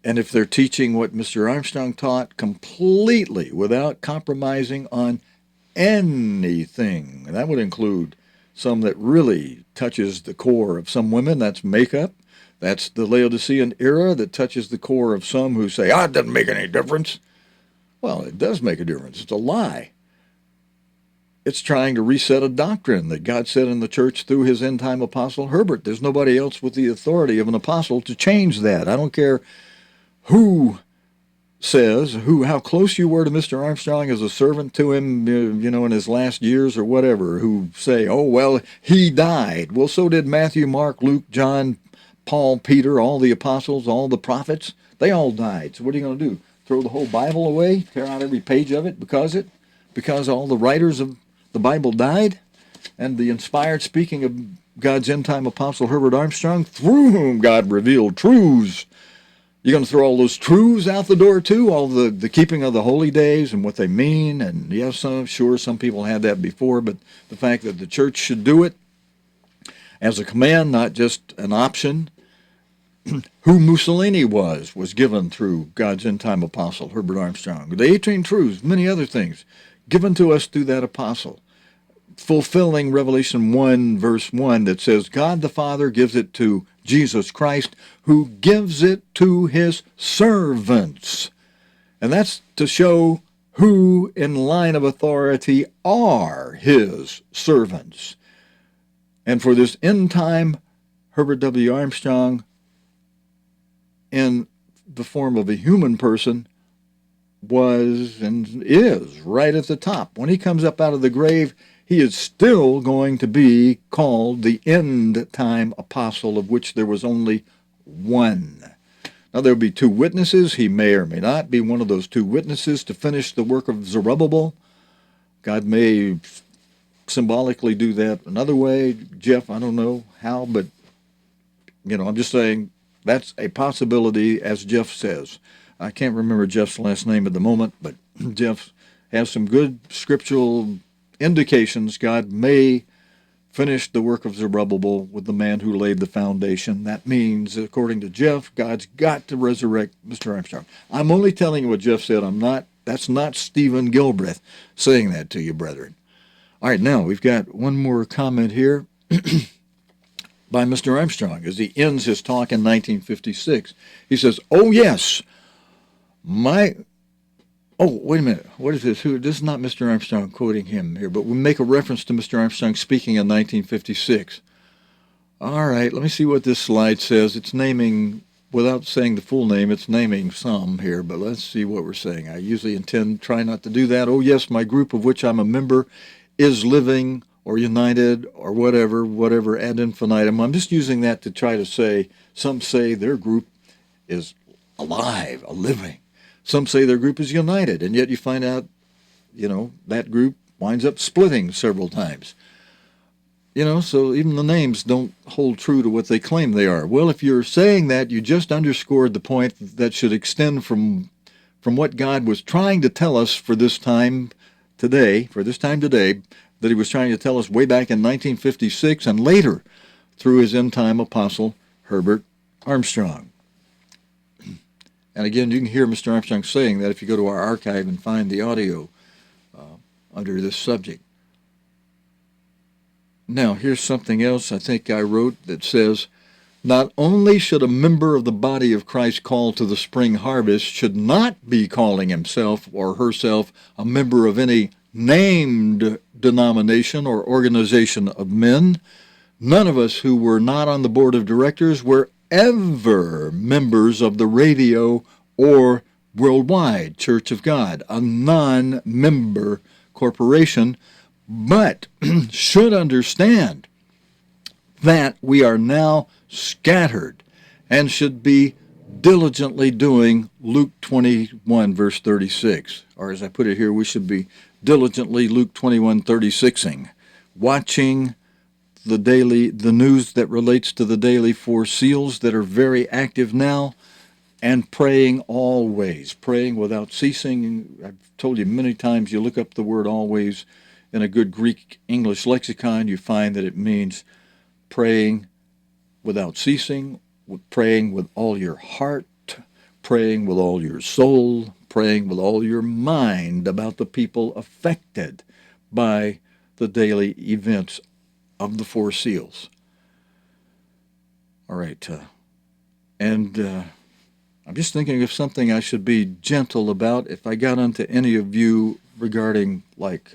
and if they're teaching what Mr. Armstrong taught completely without compromising on anything, and that would include some that really touches the core of some women, that's makeup. That's the Laodicean era that touches the core of some who say, it doesn't make any difference. Well, it does make a difference. It's a lie. It's trying to reset a doctrine that God said in the church through his end-time apostle Herbert. There's nobody else with the authority of an apostle to change that. I don't care who says, how close you were to Mr. Armstrong as a servant to him, in his last years or whatever, who say, oh, well, he died. Well, so did Matthew, Mark, Luke, John, Paul, Peter, all the apostles, all the prophets. They all died. So what are you going to do? Throw the whole Bible away? Tear out every page of it because all the writers of the Bible died? And the inspired speaking of God's end-time apostle Herbert Armstrong, through whom God revealed truths. You're going to throw all those truths out the door too? All the keeping of the holy days and what they mean? And yes, some people had that before, but the fact that the church should do it as a command, not just an option. Who Mussolini was given through God's end-time apostle, Herbert Armstrong. The 18 truths, many other things, given to us through that apostle, fulfilling Revelation 1, verse 1, that says, God the Father gives it to Jesus Christ, who gives it to his servants. And that's to show who in line of authority are his servants. And for this end-time Herbert W. Armstrong, in the form of a human person, was and is right at the top. When he comes up out of the grave, he is still going to be called the end-time apostle, of which there was only one. Now, there will be two witnesses. He may or may not be one of those two witnesses to finish the work of Zerubbabel. God may symbolically do that another way. Jeff, I don't know how, but, I'm just saying, that's a possibility, as Jeff says. I can't remember Jeff's last name at the moment, but Jeff has some good scriptural indications God may finish the work of Zerubbabel with the man who laid the foundation. That means, according to Jeff, God's got to resurrect Mr. Armstrong. I'm only telling you what Jeff said. That's not Stephen Gilbreath saying that to you, brethren. All right, now we've got one more comment here. By Mr. Armstrong, as he ends his talk in 1956. He says, oh, yes, wait a minute, what is this? This is not Mr. Armstrong quoting him here, but we make a reference to Mr. Armstrong speaking in 1956. All right, let me see what this slide says. It's naming, without saying the full name, it's naming some here, but let's see what we're saying. I usually try not to do that. Oh, yes, my group of which I'm a member is living or united, or whatever, ad infinitum. I'm just using that to try to say, some say their group is alive, a living. Some say their group is united, and yet you find out, that group winds up splitting several times. So even the names don't hold true to what they claim they are. Well, if you're saying that, you just underscored the point that should extend from what God was trying to tell us for this time today, that he was trying to tell us way back in 1956 and later through his end-time apostle, Herbert Armstrong. And again, you can hear Mr. Armstrong saying that if you go to our archive and find the audio under this subject. Now, here's something else I think I wrote that says, not only should a member of the body of Christ called to the spring harvest should not be calling himself or herself a member of any named denomination or organization of men, None of us who were not on the board of directors were ever members of the radio or worldwide Church of God, a non-member corporation, but should understand that we are now scattered and should be diligently doing Luke 21, verse 36. Or as I put it here, we should be diligently Luke 21:36ing, watching the news that relates to the daily four seals that are very active now, and praying always, praying without ceasing. I've told you many times, you look up the word always in a good Greek English lexicon, you find that it means praying without ceasing, praying with all your heart, praying with all your soul, praying with all your mind about the people affected by the daily events of the four seals. All right, and I'm just thinking of something I should be gentle about. If I got onto any of you regarding, like,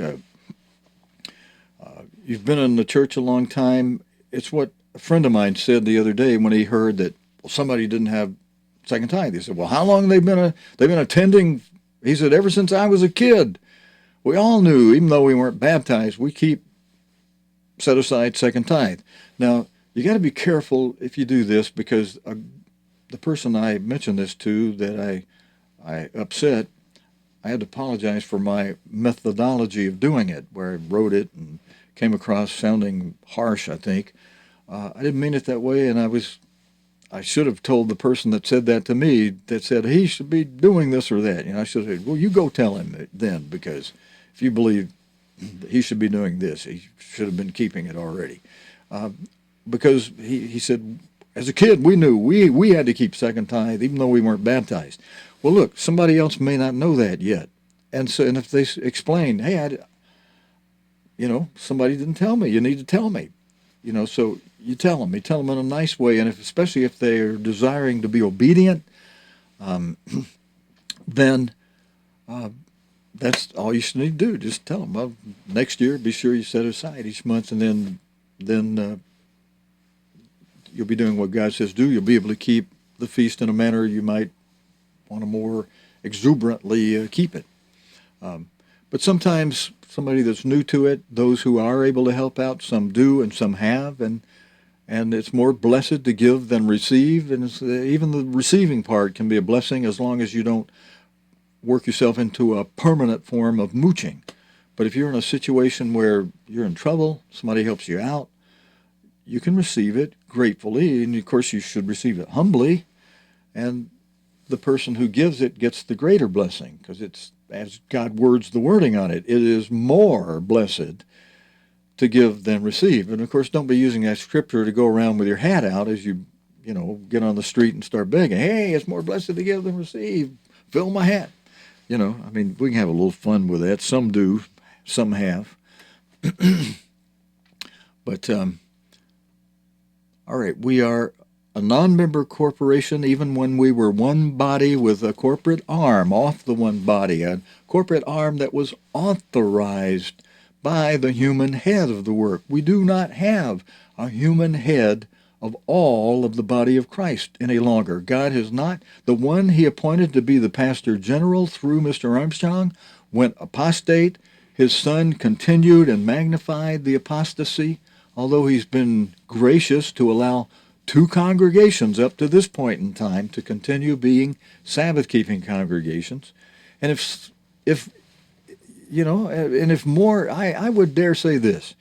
you've been in the church a long time, it's what a friend of mine said the other day when he heard that somebody didn't have second tithe. He said, well, how long they've been attending? He said, ever since I was a kid. We all knew, even though we weren't baptized, we keep set aside second tithe. Now, you got to be careful if you do this, because the person I mentioned this to that I upset, I had to apologize for my methodology of doing it, where I wrote it and came across sounding harsh, I think. I didn't mean it that way, and I should have told the person that said that to me, that said he should be doing this or that. I should have said, well, you go tell him then, because if you believe he should be doing this, he should have been keeping it already. Because he said, as a kid, we knew we had to keep second tithe, even though we weren't baptized. Well, look, somebody else may not know that yet. And if they explain, hey, somebody didn't tell me, you need to tell me. So you tell them. You tell them in a nice way, and especially if they are desiring to be obedient, then that's all you should need to do. Just tell them, well, next year, be sure you set aside each month, and then you'll be doing what God says do. You'll be able to keep the feast in a manner you might want to more exuberantly keep it. But sometimes somebody that's new to it, those who are able to help out, some do and some have, and it's more blessed to give than receive, and even the receiving part can be a blessing as long as you don't work yourself into a permanent form of mooching. But if you're in a situation where you're in trouble, somebody helps you out, you can receive it gratefully, and of course you should receive it humbly, and the person who gives it gets the greater blessing, because it's, as God words the wording on it, it is more blessed to give than receive. And of course, don't be using that scripture to go around with your hat out as you get on the street and start begging, hey, it's more blessed to give than receive, fill my hat. We can have a little fun with that. Some do, some have. But all right, we are a non-member corporation, even when we were one body with a corporate arm off the one body, a corporate arm that was authorized by the human head of the work. We do not have a human head of all of the body of Christ any longer. God has not. The one he appointed to be the pastor general through Mr. Armstrong went apostate. His son continued and magnified the apostasy, although he's been gracious to allow 2 congregations up to this point in time to continue being Sabbath-keeping congregations. And if more, I would dare say this,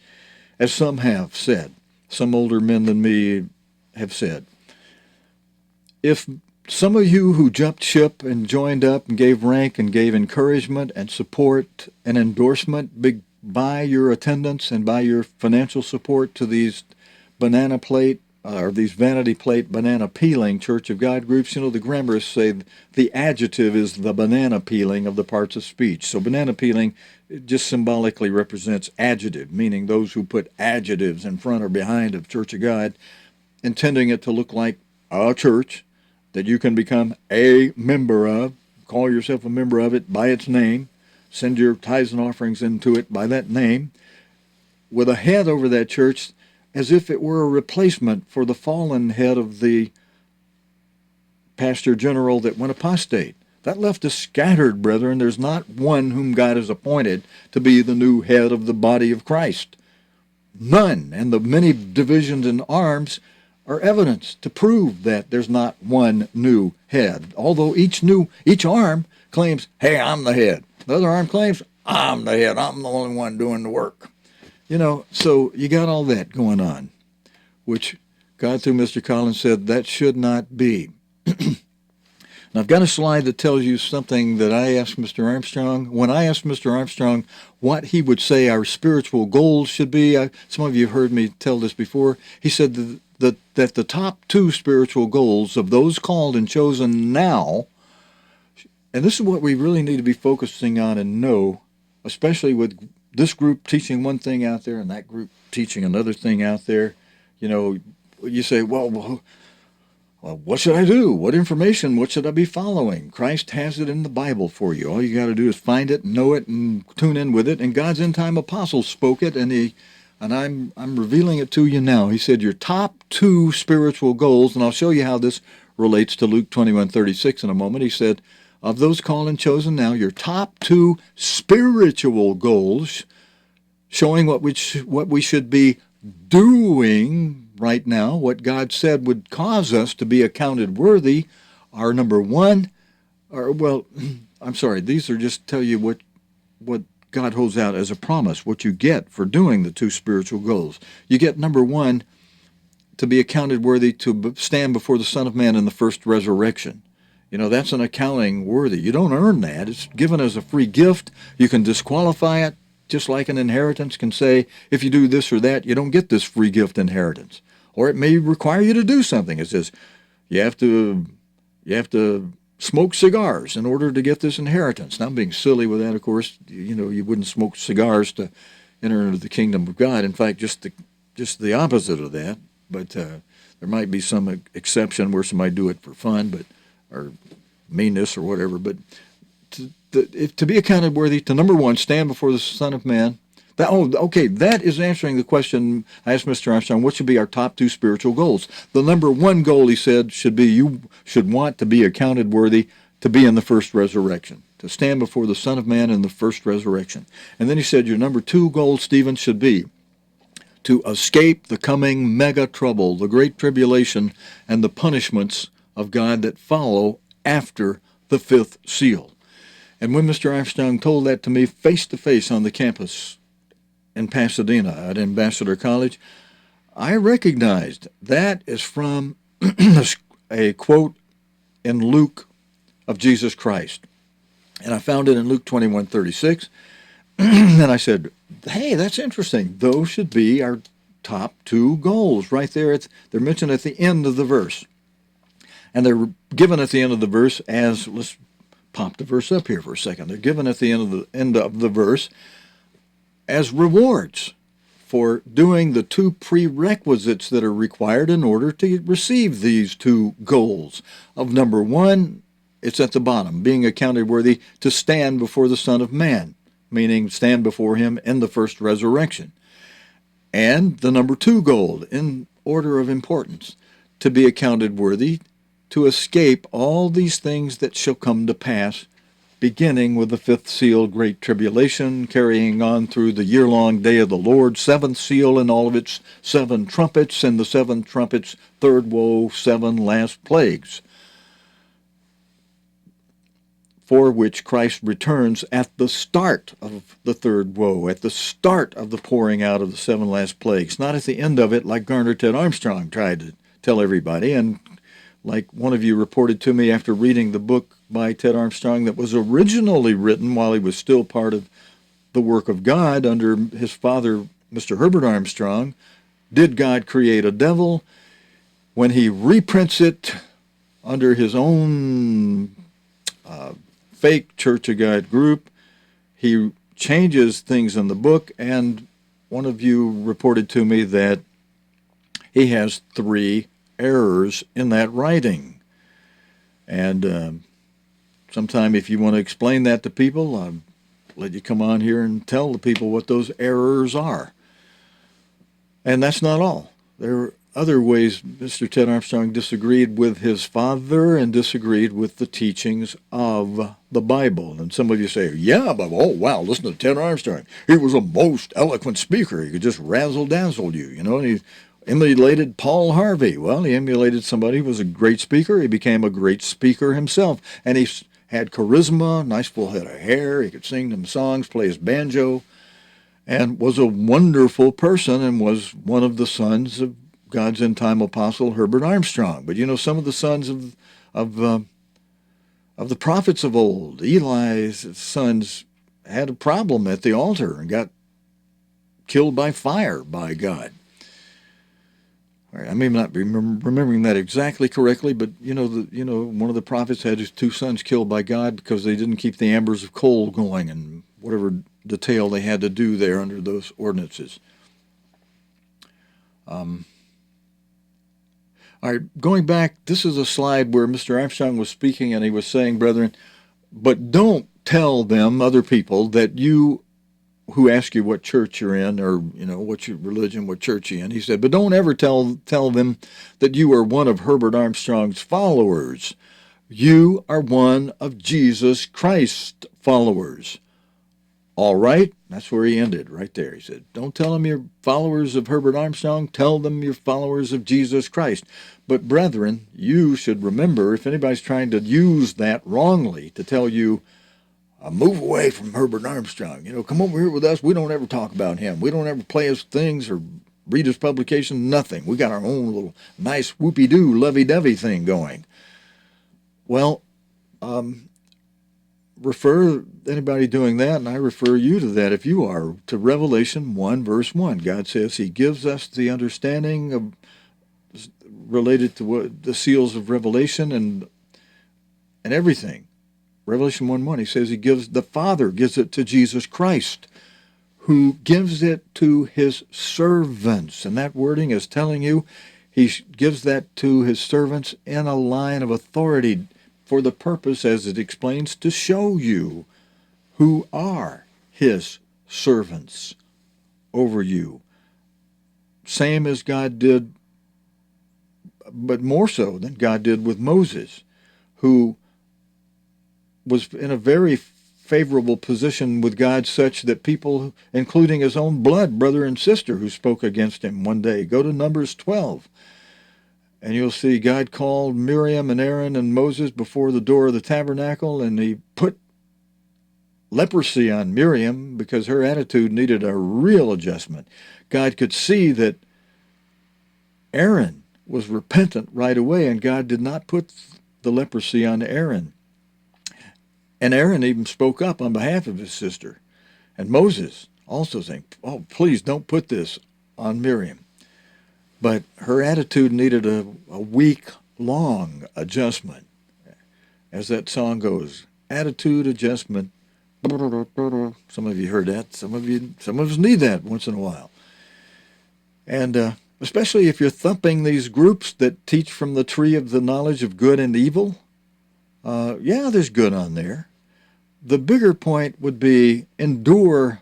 as some have said, some older men than me have said, if some of you who jumped ship and joined up and gave rank and gave encouragement and support and endorsement by your attendance and by your financial support to these banana plate or these vanity plate banana peeling Church of God groups, the grammarists say the adjective is the banana peeling of the parts of speech. So banana peeling just symbolically represents adjective, meaning those who put adjectives in front or behind of Church of God, intending it to look like a church that you can become a member of, call yourself a member of it by its name, send your tithes and offerings into it by that name, with a head over that church as if it were a replacement for the fallen head of the pastor general that went apostate. That left us scattered, brethren. There's not one whom God has appointed to be the new head of the body of Christ. None. And the many divisions and arms are evidence to prove that there's not one new head. Although each arm claims, hey, I'm the head. The other arm claims, I'm the head. I'm the only one doing the work. So you got all that going on, which God through Mr. Collins said that should not be. Now, I've got a slide that tells you something that I asked Mr. Armstrong. When I asked Mr. Armstrong what he would say our spiritual goals should be, some of you have heard me tell this before, he said that the top two spiritual goals of those called and chosen now, and this is what we really need to be focusing on and know, especially with this group teaching one thing out there and that group teaching another thing out there. You say, well, what should I do? What information? What should I be following? Christ has it in the Bible for you. All you got to do is find it, know it, and tune in with it. And God's end-time apostles spoke it, and I'm revealing it to you now. He said your top two spiritual goals, and I'll show you how this relates to Luke 21:36 in a moment. He said, of those called and chosen now, your top two spiritual goals, showing what we should be doing right now, what God said would cause us to be accounted worthy, are number one, these are just tell you what God holds out as a promise, what you get for doing the two spiritual goals. You get number one, to be accounted worthy to stand before the Son of Man in the first resurrection. That's an accounting worthy. You don't earn that. It's given as a free gift. You can disqualify it, just like an inheritance can say, if you do this or that, you don't get this free gift inheritance. Or it may require you to do something. It says you have to smoke cigars in order to get this inheritance. Now, I'm being silly with that, of course. You wouldn't smoke cigars to enter into the kingdom of God. In fact, just the opposite of that. But there might be some exception where somebody do it for fun, or meanness or whatever. But to be accounted worthy, to number one, stand before the Son of Man. That is answering the question I asked Mr. Armstrong, what should be our top two spiritual goals? The number one goal, he said, should be you should want to be accounted worthy to be in the first resurrection, to stand before the Son of Man in the first resurrection. And then he said your number two goal, Stephen, should be to escape the coming mega trouble, the great tribulation, and the punishments of God that follow after the fifth seal. And when Mr. Armstrong told that to me face-to-face on the campus in Pasadena at Ambassador College, I recognized that is from a quote in Luke of Jesus Christ. And I found it in Luke 21:36. And I said, hey, that's interesting. Those should be our top two goals right there. They're mentioned at the end of the verse. And they're given at the end of the verse as, let's pop the verse up here for a second. They're given at the end of the verse as rewards for doing the two prerequisites that are required in order to receive these two goals. Of number one, it's at the bottom, being accounted worthy to stand before the Son of Man, meaning stand before him in the first resurrection. And the number two goal, in order of importance, to be accounted worthy to escape all these things that shall come to pass, beginning with the fifth seal, great tribulation, carrying on through the year-long day of the Lord, seventh seal and all of its seven trumpets, and the seven trumpets, third woe, seven last plagues, for which Christ returns at the start of the third woe, at the start of the pouring out of the seven last plagues, not at the end of it like Garner Ted Armstrong tried to tell everybody, and like one of you reported to me after reading the book by Ted Armstrong that was originally written while he was still part of the work of God under his father, Mr. Herbert Armstrong, Did God Create a Devil? When he reprints it under his own fake Church of God group, he changes things in the book, and one of you reported to me that he has 3 errors in that writing. And sometime if you want to explain that to people, I'll let you come on here and tell the people what those errors are. And that's not all. There were other ways Mr. Ted Armstrong disagreed with his father and disagreed with the teachings of the Bible. And some of you say, yeah, but oh, wow, listen to Ted Armstrong. He was a most eloquent speaker. He could just razzle-dazzle you, you know, and he emulated Paul Harvey. Well, he emulated somebody who was a great speaker. He became a great speaker himself. And he had charisma, nice full head of hair. He could sing them songs, play his banjo, and was a wonderful person and was one of the sons of God's end-time apostle Herbert Armstrong. But you know, some of the sons of the prophets of old, Eli's sons, had a problem at the altar and got killed by fire by God. I may not be remembering that exactly correctly, but you know, one of the prophets had his two sons killed by God because they didn't keep the embers of coal going, and whatever detail they had to do there under those ordinances. All right, going back, this is a slide where Mr. Armstrong was speaking, and he was saying, brethren, but don't tell them, other people, that you who ask you what church you're in, or you know, what's your religion, what church you're in. He said, but don't ever tell them that you are one of Herbert Armstrong's followers. You are one of Jesus Christ's followers. All right? That's where he ended, right there. He said, don't tell them you're followers of Herbert Armstrong. Tell them you're followers of Jesus Christ. But brethren, you should remember, if anybody's trying to use that wrongly to tell you, move away from Herbert Armstrong. You know, come over here with us. We don't ever talk about him. We don't ever play his things or read his publication. Nothing. We got our own little nice whoopie-doo, lovey-dovey thing going. Well, refer anybody doing that, and I refer you to that if you are, to Revelation 1, verse 1. God says he gives us the understanding of related to what the seals of Revelation and everything. Revelation 1:1, he says the Father gives it to Jesus Christ, who gives it to his servants. And that wording is telling you he gives that to his servants in a line of authority for the purpose, as it explains, to show you who are his servants over you. Same as God did, but more so than God did with Moses, who was in a very favorable position with God, such that people, including his own blood brother and sister, who spoke against him one day. Go to Numbers 12, and you'll see God called Miriam and Aaron and Moses before the door of the tabernacle, and he put leprosy on Miriam because her attitude needed a real adjustment. God could see that Aaron was repentant right away, and God did not put the leprosy on Aaron. And Aaron even spoke up on behalf of his sister. And Moses also saying, oh, please don't put this on Miriam. But her attitude needed a week-long adjustment. As that song goes, attitude adjustment. Some of you heard that. Some of us need that once in a while. And especially if you're thumping these groups that teach from the tree of the knowledge of good and evil. Yeah, there's good on there. The bigger point would be endure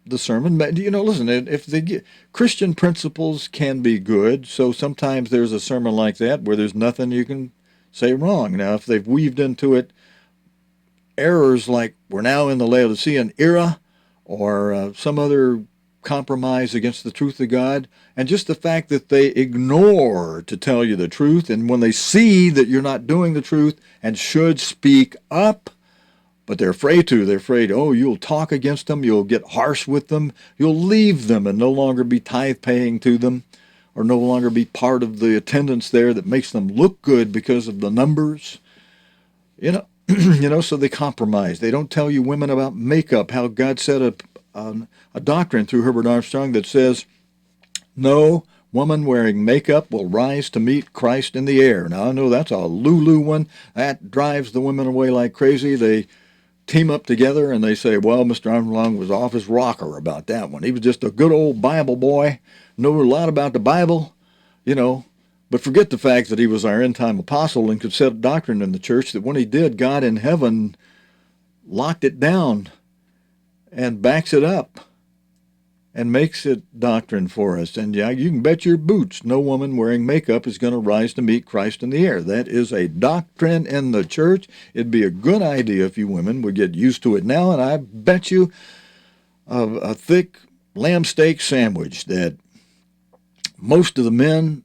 the sermon. You know, listen, if Christian principles can be good, so sometimes there's a sermon like that where there's nothing you can say wrong. Now, if they've weaved into it errors like we're now in the Laodicean era, or some other compromise against the truth of God, and just the fact that they ignore to tell you the truth, and when they see that you're not doing the truth and should speak up, but they're afraid, oh, you'll talk against them, you'll get harsh with them, you'll leave them and no longer be tithe-paying to them, or no longer be part of the attendance there that makes them look good because of the numbers. You know, so they compromise. They don't tell you women about makeup, how God set a doctrine through Herbert Armstrong that says, no woman wearing makeup will rise to meet Christ in the air. Now, I know that's a Lulu one. That drives the women away like crazy. They team up together and they say, well, Mr. Armstrong was off his rocker about that one. He was just a good old Bible boy, knew a lot about the Bible, you know, but forget the fact that he was our end-time apostle and could set a doctrine in the church that when he did, God in heaven locked it down and backs it up. and makes it doctrine for us. And yeah, you can bet your boots no woman wearing makeup is going to rise to meet Christ in the air. That is a doctrine in the church. It'd be a good idea if you women would get used to it now, and I bet you a thick lamb steak sandwich that most of the men,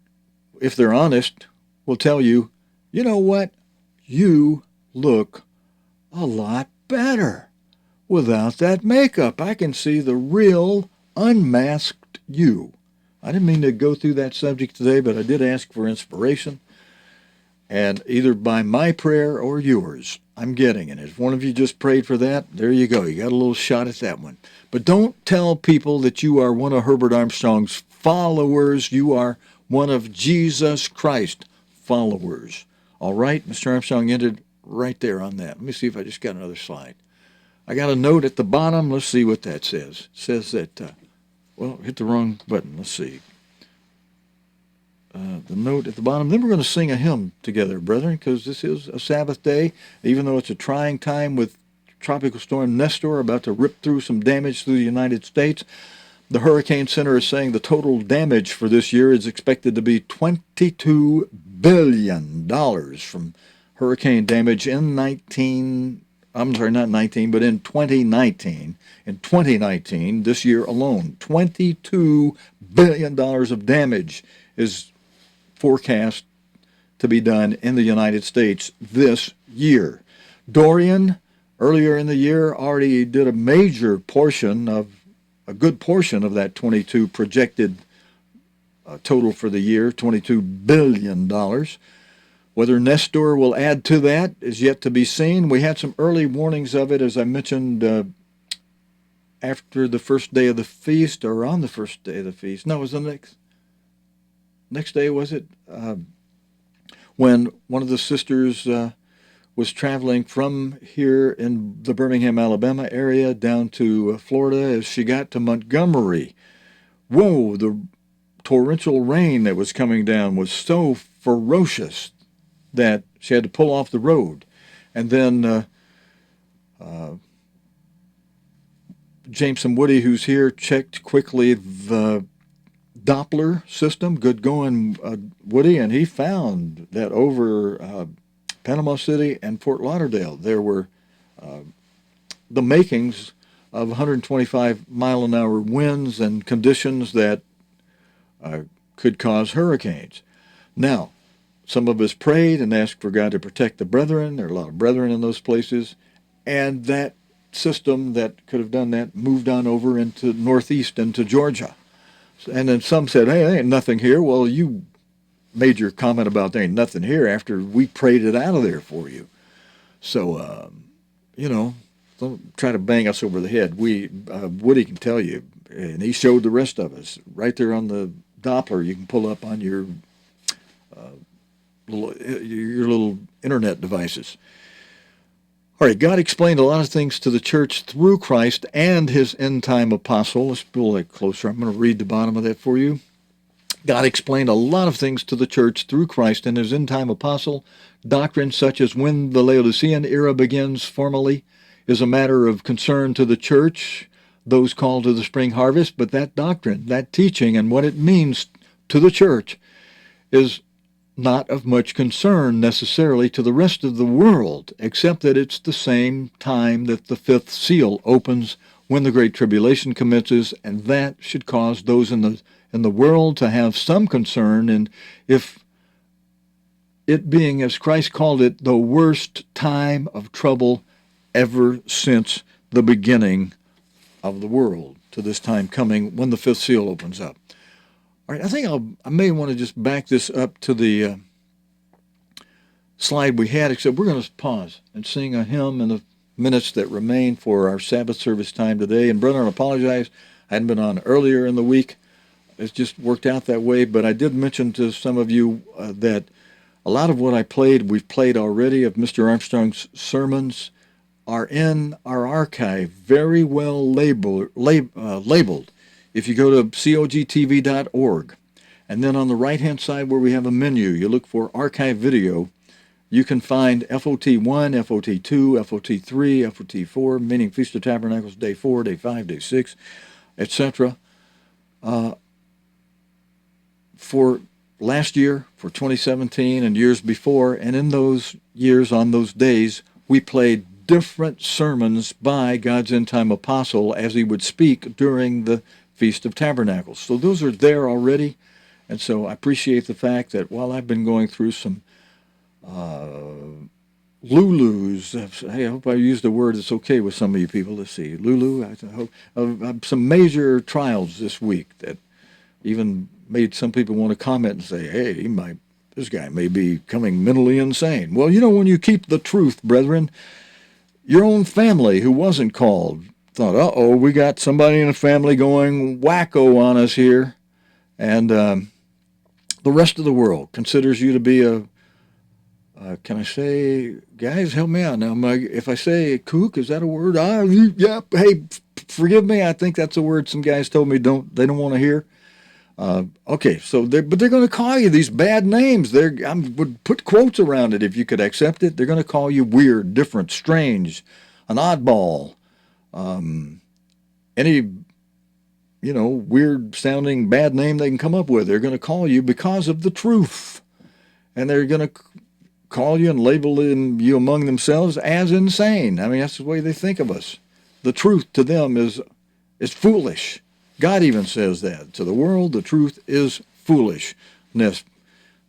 if they're honest, will tell you, you know what? You look a lot better without that makeup. I can see the real unmasked you. I didn't mean to go through that subject today, but I did ask for inspiration. And either by my prayer or yours, I'm getting it. If one of you just prayed for that, there you go. You got a little shot at that one. But don't tell people that you are one of Herbert Armstrong's followers. You are one of Jesus Christ followers. All right? Mr. Armstrong ended right there on that. Let me see if I just got another slide. I got a note at the bottom. Let's see what that says. It says that, well, hit the wrong button. Let's see. The note at the bottom. Then we're going to sing a hymn together, brethren, because this is a Sabbath day. Even though it's a trying time with Tropical Storm Nestor about to rip through some damage through the United States, the Hurricane Center is saying the total damage for this year is expected to be $22 billion from hurricane damage in 2019. In 2019, this year alone, $22 billion of damage is forecast to be done in the United States this year. Dorian, earlier in the year, already did a good portion of that 22 projected total for the year, $22 billion. Whether Nestor will add to that is yet to be seen. We had some early warnings of it, as I mentioned, after the first day of the feast, or on the first day of the feast. No, it was the next day, was it? When one of the sisters was traveling from here in the Birmingham, Alabama area down to Florida. As she got to Montgomery, whoa, the torrential rain that was coming down was so ferocious that she had to pull off the road. And then Jameson Woody, who's here, checked quickly the Doppler system. Good going, Woody, and he found that over Panama City and Fort Lauderdale, there were the makings of 125-mile-an-hour winds and conditions that could cause hurricanes. Now, some of us prayed and asked for God to protect the brethren. There are a lot of brethren in those places. And that system that could have done that moved on over into northeast, into Georgia. And then some said, hey, there ain't nothing here. Well, you made your comment about there ain't nothing here after we prayed it out of there for you. So, don't try to bang us over the head. Woody can tell you, and he showed the rest of us. Right there on the Doppler, you can pull up on your little internet devices. All right, God explained a lot of things to the church through Christ and his end-time apostle. Let's pull that closer. I'm going to read the bottom of that for you. God explained a lot of things to the church through Christ and his end-time apostle. Doctrine such as when the Laodicean era begins formally is a matter of concern to the church, those called to the spring harvest, but that doctrine, that teaching, and what it means to the church is not of much concern necessarily to the rest of the world, except that it's the same time that the fifth seal opens when the Great Tribulation commences, and that should cause those in the world to have some concern. And if it being, as Christ called it, the worst time of trouble ever since the beginning of the world, to this time coming when the fifth seal opens up. All right, I think I may want to just back this up to the slide we had, except we're going to pause and sing a hymn in the minutes that remain for our Sabbath service time today. And brethren, I apologize. I hadn't been on earlier in the week. It's just worked out that way. But I did mention to some of you that a lot of what I played, we've played already of Mr. Armstrong's sermons, are in our archive, very well labeled. If you go to cogtv.org, and then on the right-hand side where we have a menu, you look for Archive Video, you can find FOT1, FOT2, FOT3, FOT4, meaning Feast of Tabernacles, Day 4, Day 5, Day 6, etc. for last year, for 2017 and years before, and in those years, on those days, we played different sermons by God's end-time apostle as he would speak during the Feast of Tabernacles. So those are there already, and so I appreciate the fact that while I've been going through some Lulus, hey, I hope I used a word that's okay with some of you people. Let's see, Lulu, I hope, some major trials this week that even made some people want to comment and say, hey, this guy may be becoming mentally insane. Well, when you keep the truth, brethren, your own family who wasn't called thought, uh-oh, we got somebody in the family going wacko on us here. And the rest of the world considers you to be can I say, guys, help me out now. If I say kook, is that a word? Yeah, hey, forgive me. I think that's a word some guys told me they don't want to hear. Okay, so they're going to call you these bad names. I would put quotes around it if you could accept it. They're going to call you weird, different, strange, an oddball, any weird sounding bad name they can come up with. They're going to call you because of the truth, and they're going to call you and label you among themselves as insane. I mean, that's the way they think of us. The truth to them is foolish. God even says that. To the world, the truth is foolishness.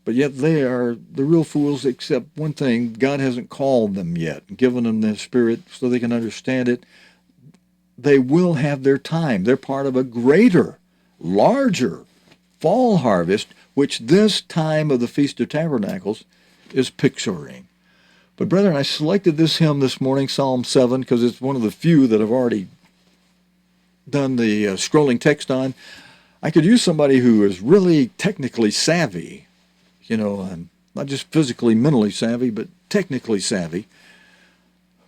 But yet they are the real fools, except one thing: God hasn't called them yet, given them the Spirit so they can understand it. They will have their time. They're part of a greater, larger fall harvest, which this time of the Feast of Tabernacles is picturing. But brethren, I selected this hymn this morning, Psalm 7, because it's one of the few that I've already done the scrolling text on. I could use somebody who is really technically savvy, not just physically, mentally savvy, but technically savvy,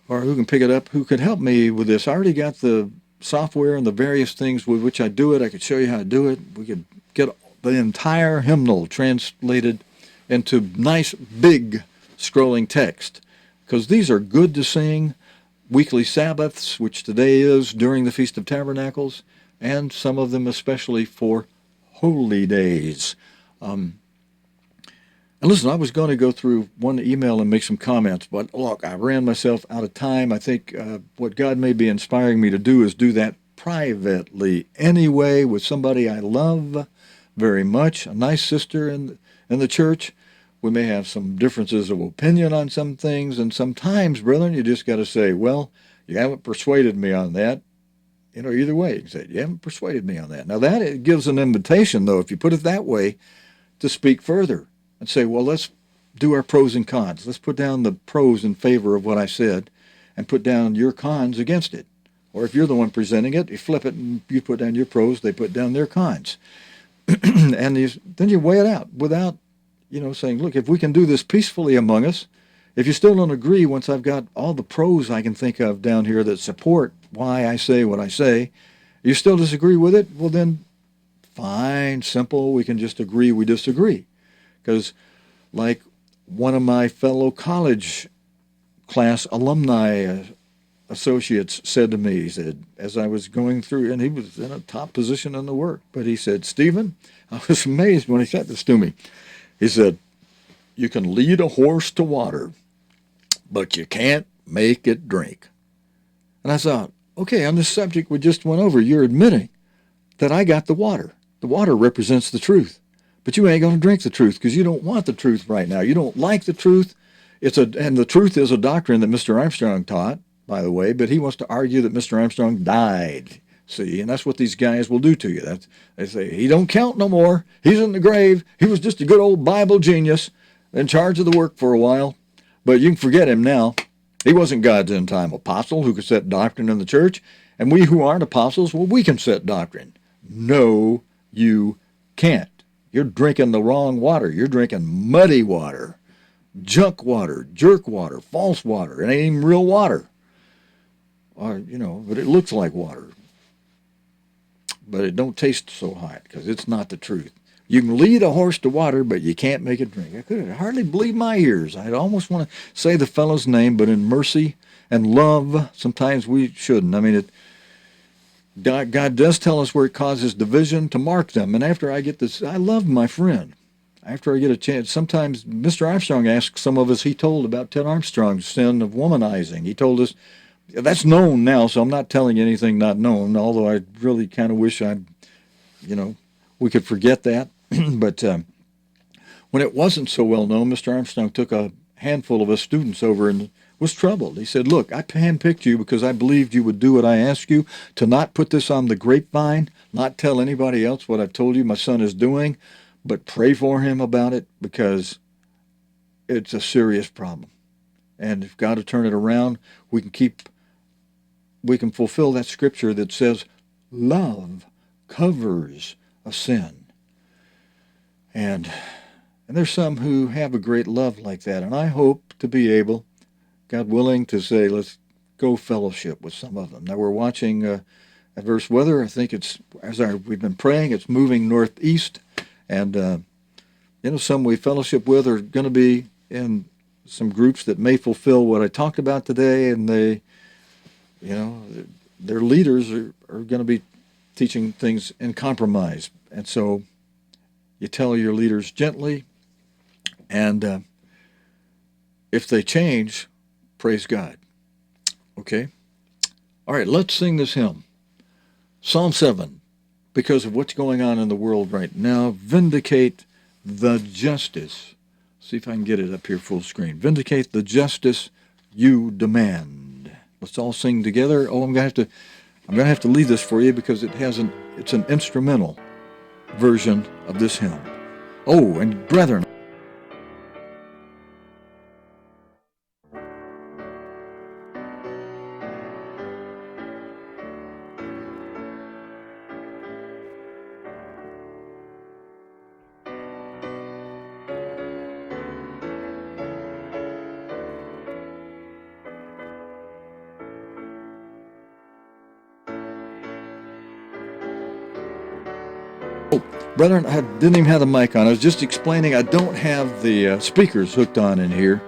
or who can pick it up, who could help me with this. I already got the software and the various things with which I do it. I could show you how to do it. We could get the entire hymnal translated into nice, big scrolling text, because these are good to sing. Weekly Sabbaths, which today is during the Feast of Tabernacles, and some of them especially for holy days. And listen, I was going to go through one email and make some comments, but look, I ran myself out of time. I think what God may be inspiring me to do is do that privately anyway with somebody I love very much, a nice sister in the church. We may have some differences of opinion on some things, and sometimes, brethren, you just got to say, well, you haven't persuaded me on that. Either way, you can say, you haven't persuaded me on that. Now, that it gives an invitation, though, if you put it that way, to speak further and say, well, let's do our pros and cons. Let's put down the pros in favor of what I said and put down your cons against it. Or if you're the one presenting it, you flip it and you put down your pros, they put down their cons. And then you weigh it out without saying, look, if we can do this peacefully among us, if you still don't agree, once I've got all the pros I can think of down here that support why I say what I say, you still disagree with it, well then, fine, simple, we can just agree we disagree. Because like one of my fellow college class alumni associates said to me, he said, as I was going through, and he was in a top position in the work, but he said, Stephen, I was amazed when he said this to me. He said, you can lead a horse to water, but you can't make it drink. And I thought, okay, on this subject we just went over, you're admitting that I got the water. The water represents the truth. But you ain't going to drink the truth because you don't want the truth right now. You don't like the truth. And the truth is a doctrine that Mr. Armstrong taught, by the way, but he wants to argue that Mr. Armstrong died. See, and that's what these guys will do to you. They say, he don't count no more. He's in the grave. He was just a good old Bible genius in charge of the work for a while. But you can forget him now. He wasn't God's end-time apostle who could set doctrine in the church. And we who aren't apostles, well, we can set doctrine. No, you can't. You're drinking the wrong water. You're drinking muddy water, junk water, jerk water, false water. It ain't even real water. Or, but it looks like water. But it don't taste so hot because it's not the truth. You can lead a horse to water, but you can't make it drink. I could hardly believe my ears. I almost want to say the fellow's name, but in mercy and love, sometimes we shouldn't. I mean, God does tell us where it causes division to mark them. And after I get this, I love my friend. After I get a chance, sometimes Mr. Armstrong asks some of us, he told about Ted Armstrong's sin of womanizing. He told us, that's known now, so I'm not telling you anything not known, although I really kind of wish we could forget that. But when it wasn't so well known, Mr. Armstrong took a handful of us students over and was troubled. He said, look, I handpicked you because I believed you would do what I asked you, to not put this on the grapevine, not tell anybody else what I've told you my son is doing, but pray for him about it, because it's a serious problem. And if God will turn it around, we can fulfill that scripture that says, love covers a sin. And there's some who have a great love like that, and I hope to be able, God willing, to say, let's go fellowship with some of them. Now we're watching adverse weather. I think we've been praying, it's moving northeast, and some we fellowship with are going to be in some groups that may fulfill what I talked about today, and their leaders are going to be teaching things in compromise. And so you tell your leaders gently, and if they change, praise God. Okay? All right, let's sing this hymn. Psalm 7, because of what's going on in the world right now, vindicate the justice. See if I can get it up here full screen. Vindicate the justice you demand. Let's all sing together. Oh, I'm gonna have to lead this for you because it's an instrumental version of this hymn. Oh, and brethren, brethren, I didn't even have the mic on. I was just explaining I don't have the speakers hooked on in here,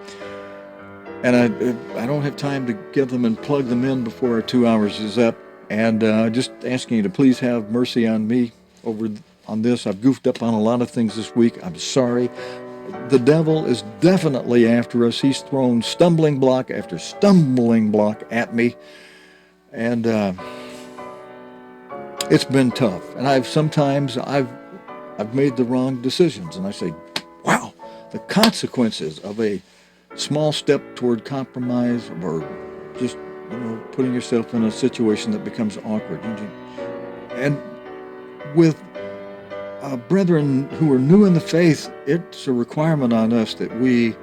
and I don't have time to get them and plug them in before our 2 hours is up. And just asking you to please have mercy on me over on this. I've goofed up on a lot of things this week. I'm sorry. The devil is definitely after us. He's thrown stumbling block after stumbling block at me, and it's been tough. And I've made the wrong decisions, and I say, wow, the consequences of a small step toward compromise, or just putting yourself in a situation that becomes awkward. And with brethren who are new in the faith, it's a requirement on us that we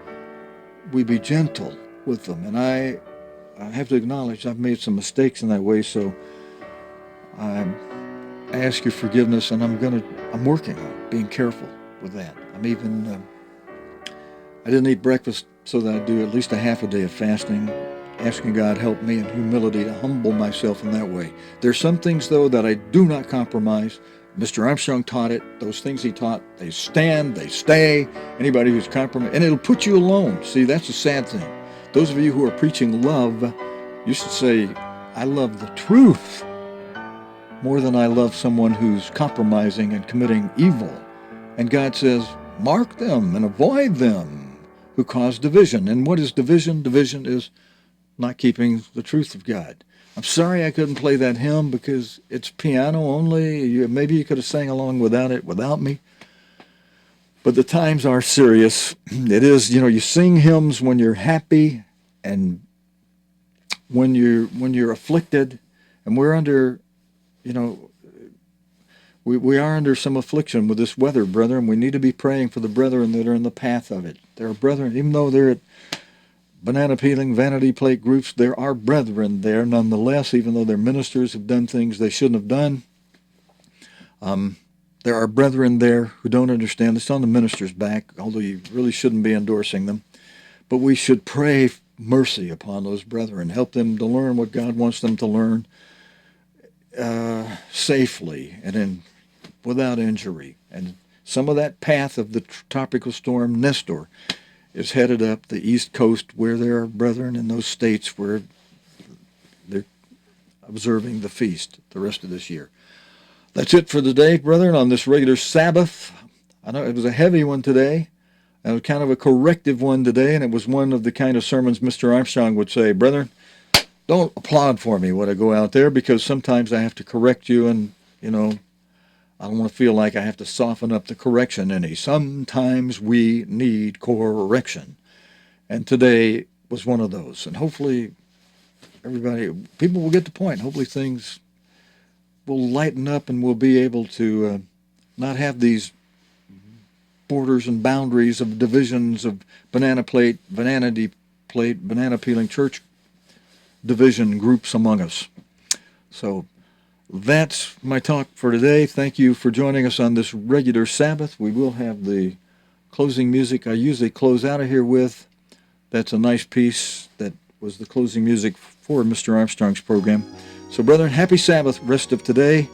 be gentle with them. And I have to acknowledge I've made some mistakes in that way, so I ask your forgiveness, and I'm working on being careful with that. I didn't eat breakfast so that I do at least a half a day of fasting, asking God help me in humility to humble myself in that way. There's some things, though, that I do not compromise. Mr. Armstrong taught it. Those things he taught, they stand, they stay. Anybody who's compromised, and it'll put you alone. See, that's the sad thing. Those of you who are preaching love, you should say, I love the truth more than I love someone who's compromising and committing evil. And God says, mark them and avoid them who cause division. And what is division? Division is not keeping the truth of God. I'm sorry I couldn't play that hymn because it's piano only. Maybe you could have sang along without me. But the times are serious. It is, you sing hymns when you're happy and when you're afflicted. And we're under, we are under some affliction with this weather, brethren. We need to be praying for the brethren that are in the path of it. There are brethren, even though they're at banana peeling, vanity plate groups, there are brethren there nonetheless, even though their ministers have done things they shouldn't have done. There are brethren there who don't understand. It's on the minister's back, although you really shouldn't be endorsing them. But we should pray mercy upon those brethren, help them to learn what God wants them to learn safely and without injury. And some of that path of the tropical storm Nestor is headed up the East Coast, where there are brethren in those states where they're observing the feast the rest of this year. That's it for today, brethren, on this regular Sabbath. I know it was a heavy one today. It was kind of a corrective one today, and it was one of the kind of sermons Mr. Armstrong would say, brethren, don't applaud for me when I go out there, because sometimes I have to correct you, and, I don't want to feel like I have to soften up the correction any. Sometimes we need correction. And today was one of those. And hopefully people will get the point. Hopefully things will lighten up and we'll be able to not have these borders and boundaries of divisions of banana peeling church division groups among us. So that's my talk for today. Thank you for joining us on this regular Sabbath. We will have the closing music I usually close out of here with. That's a nice piece that was the closing music for Mr. Armstrong's program. So, brethren, happy Sabbath rest of today.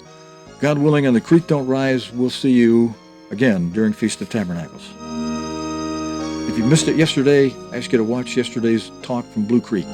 God willing, and the creek don't rise, we'll see you again during Feast of Tabernacles. If you missed it yesterday, I ask you to watch yesterday's talk from Blue Creek.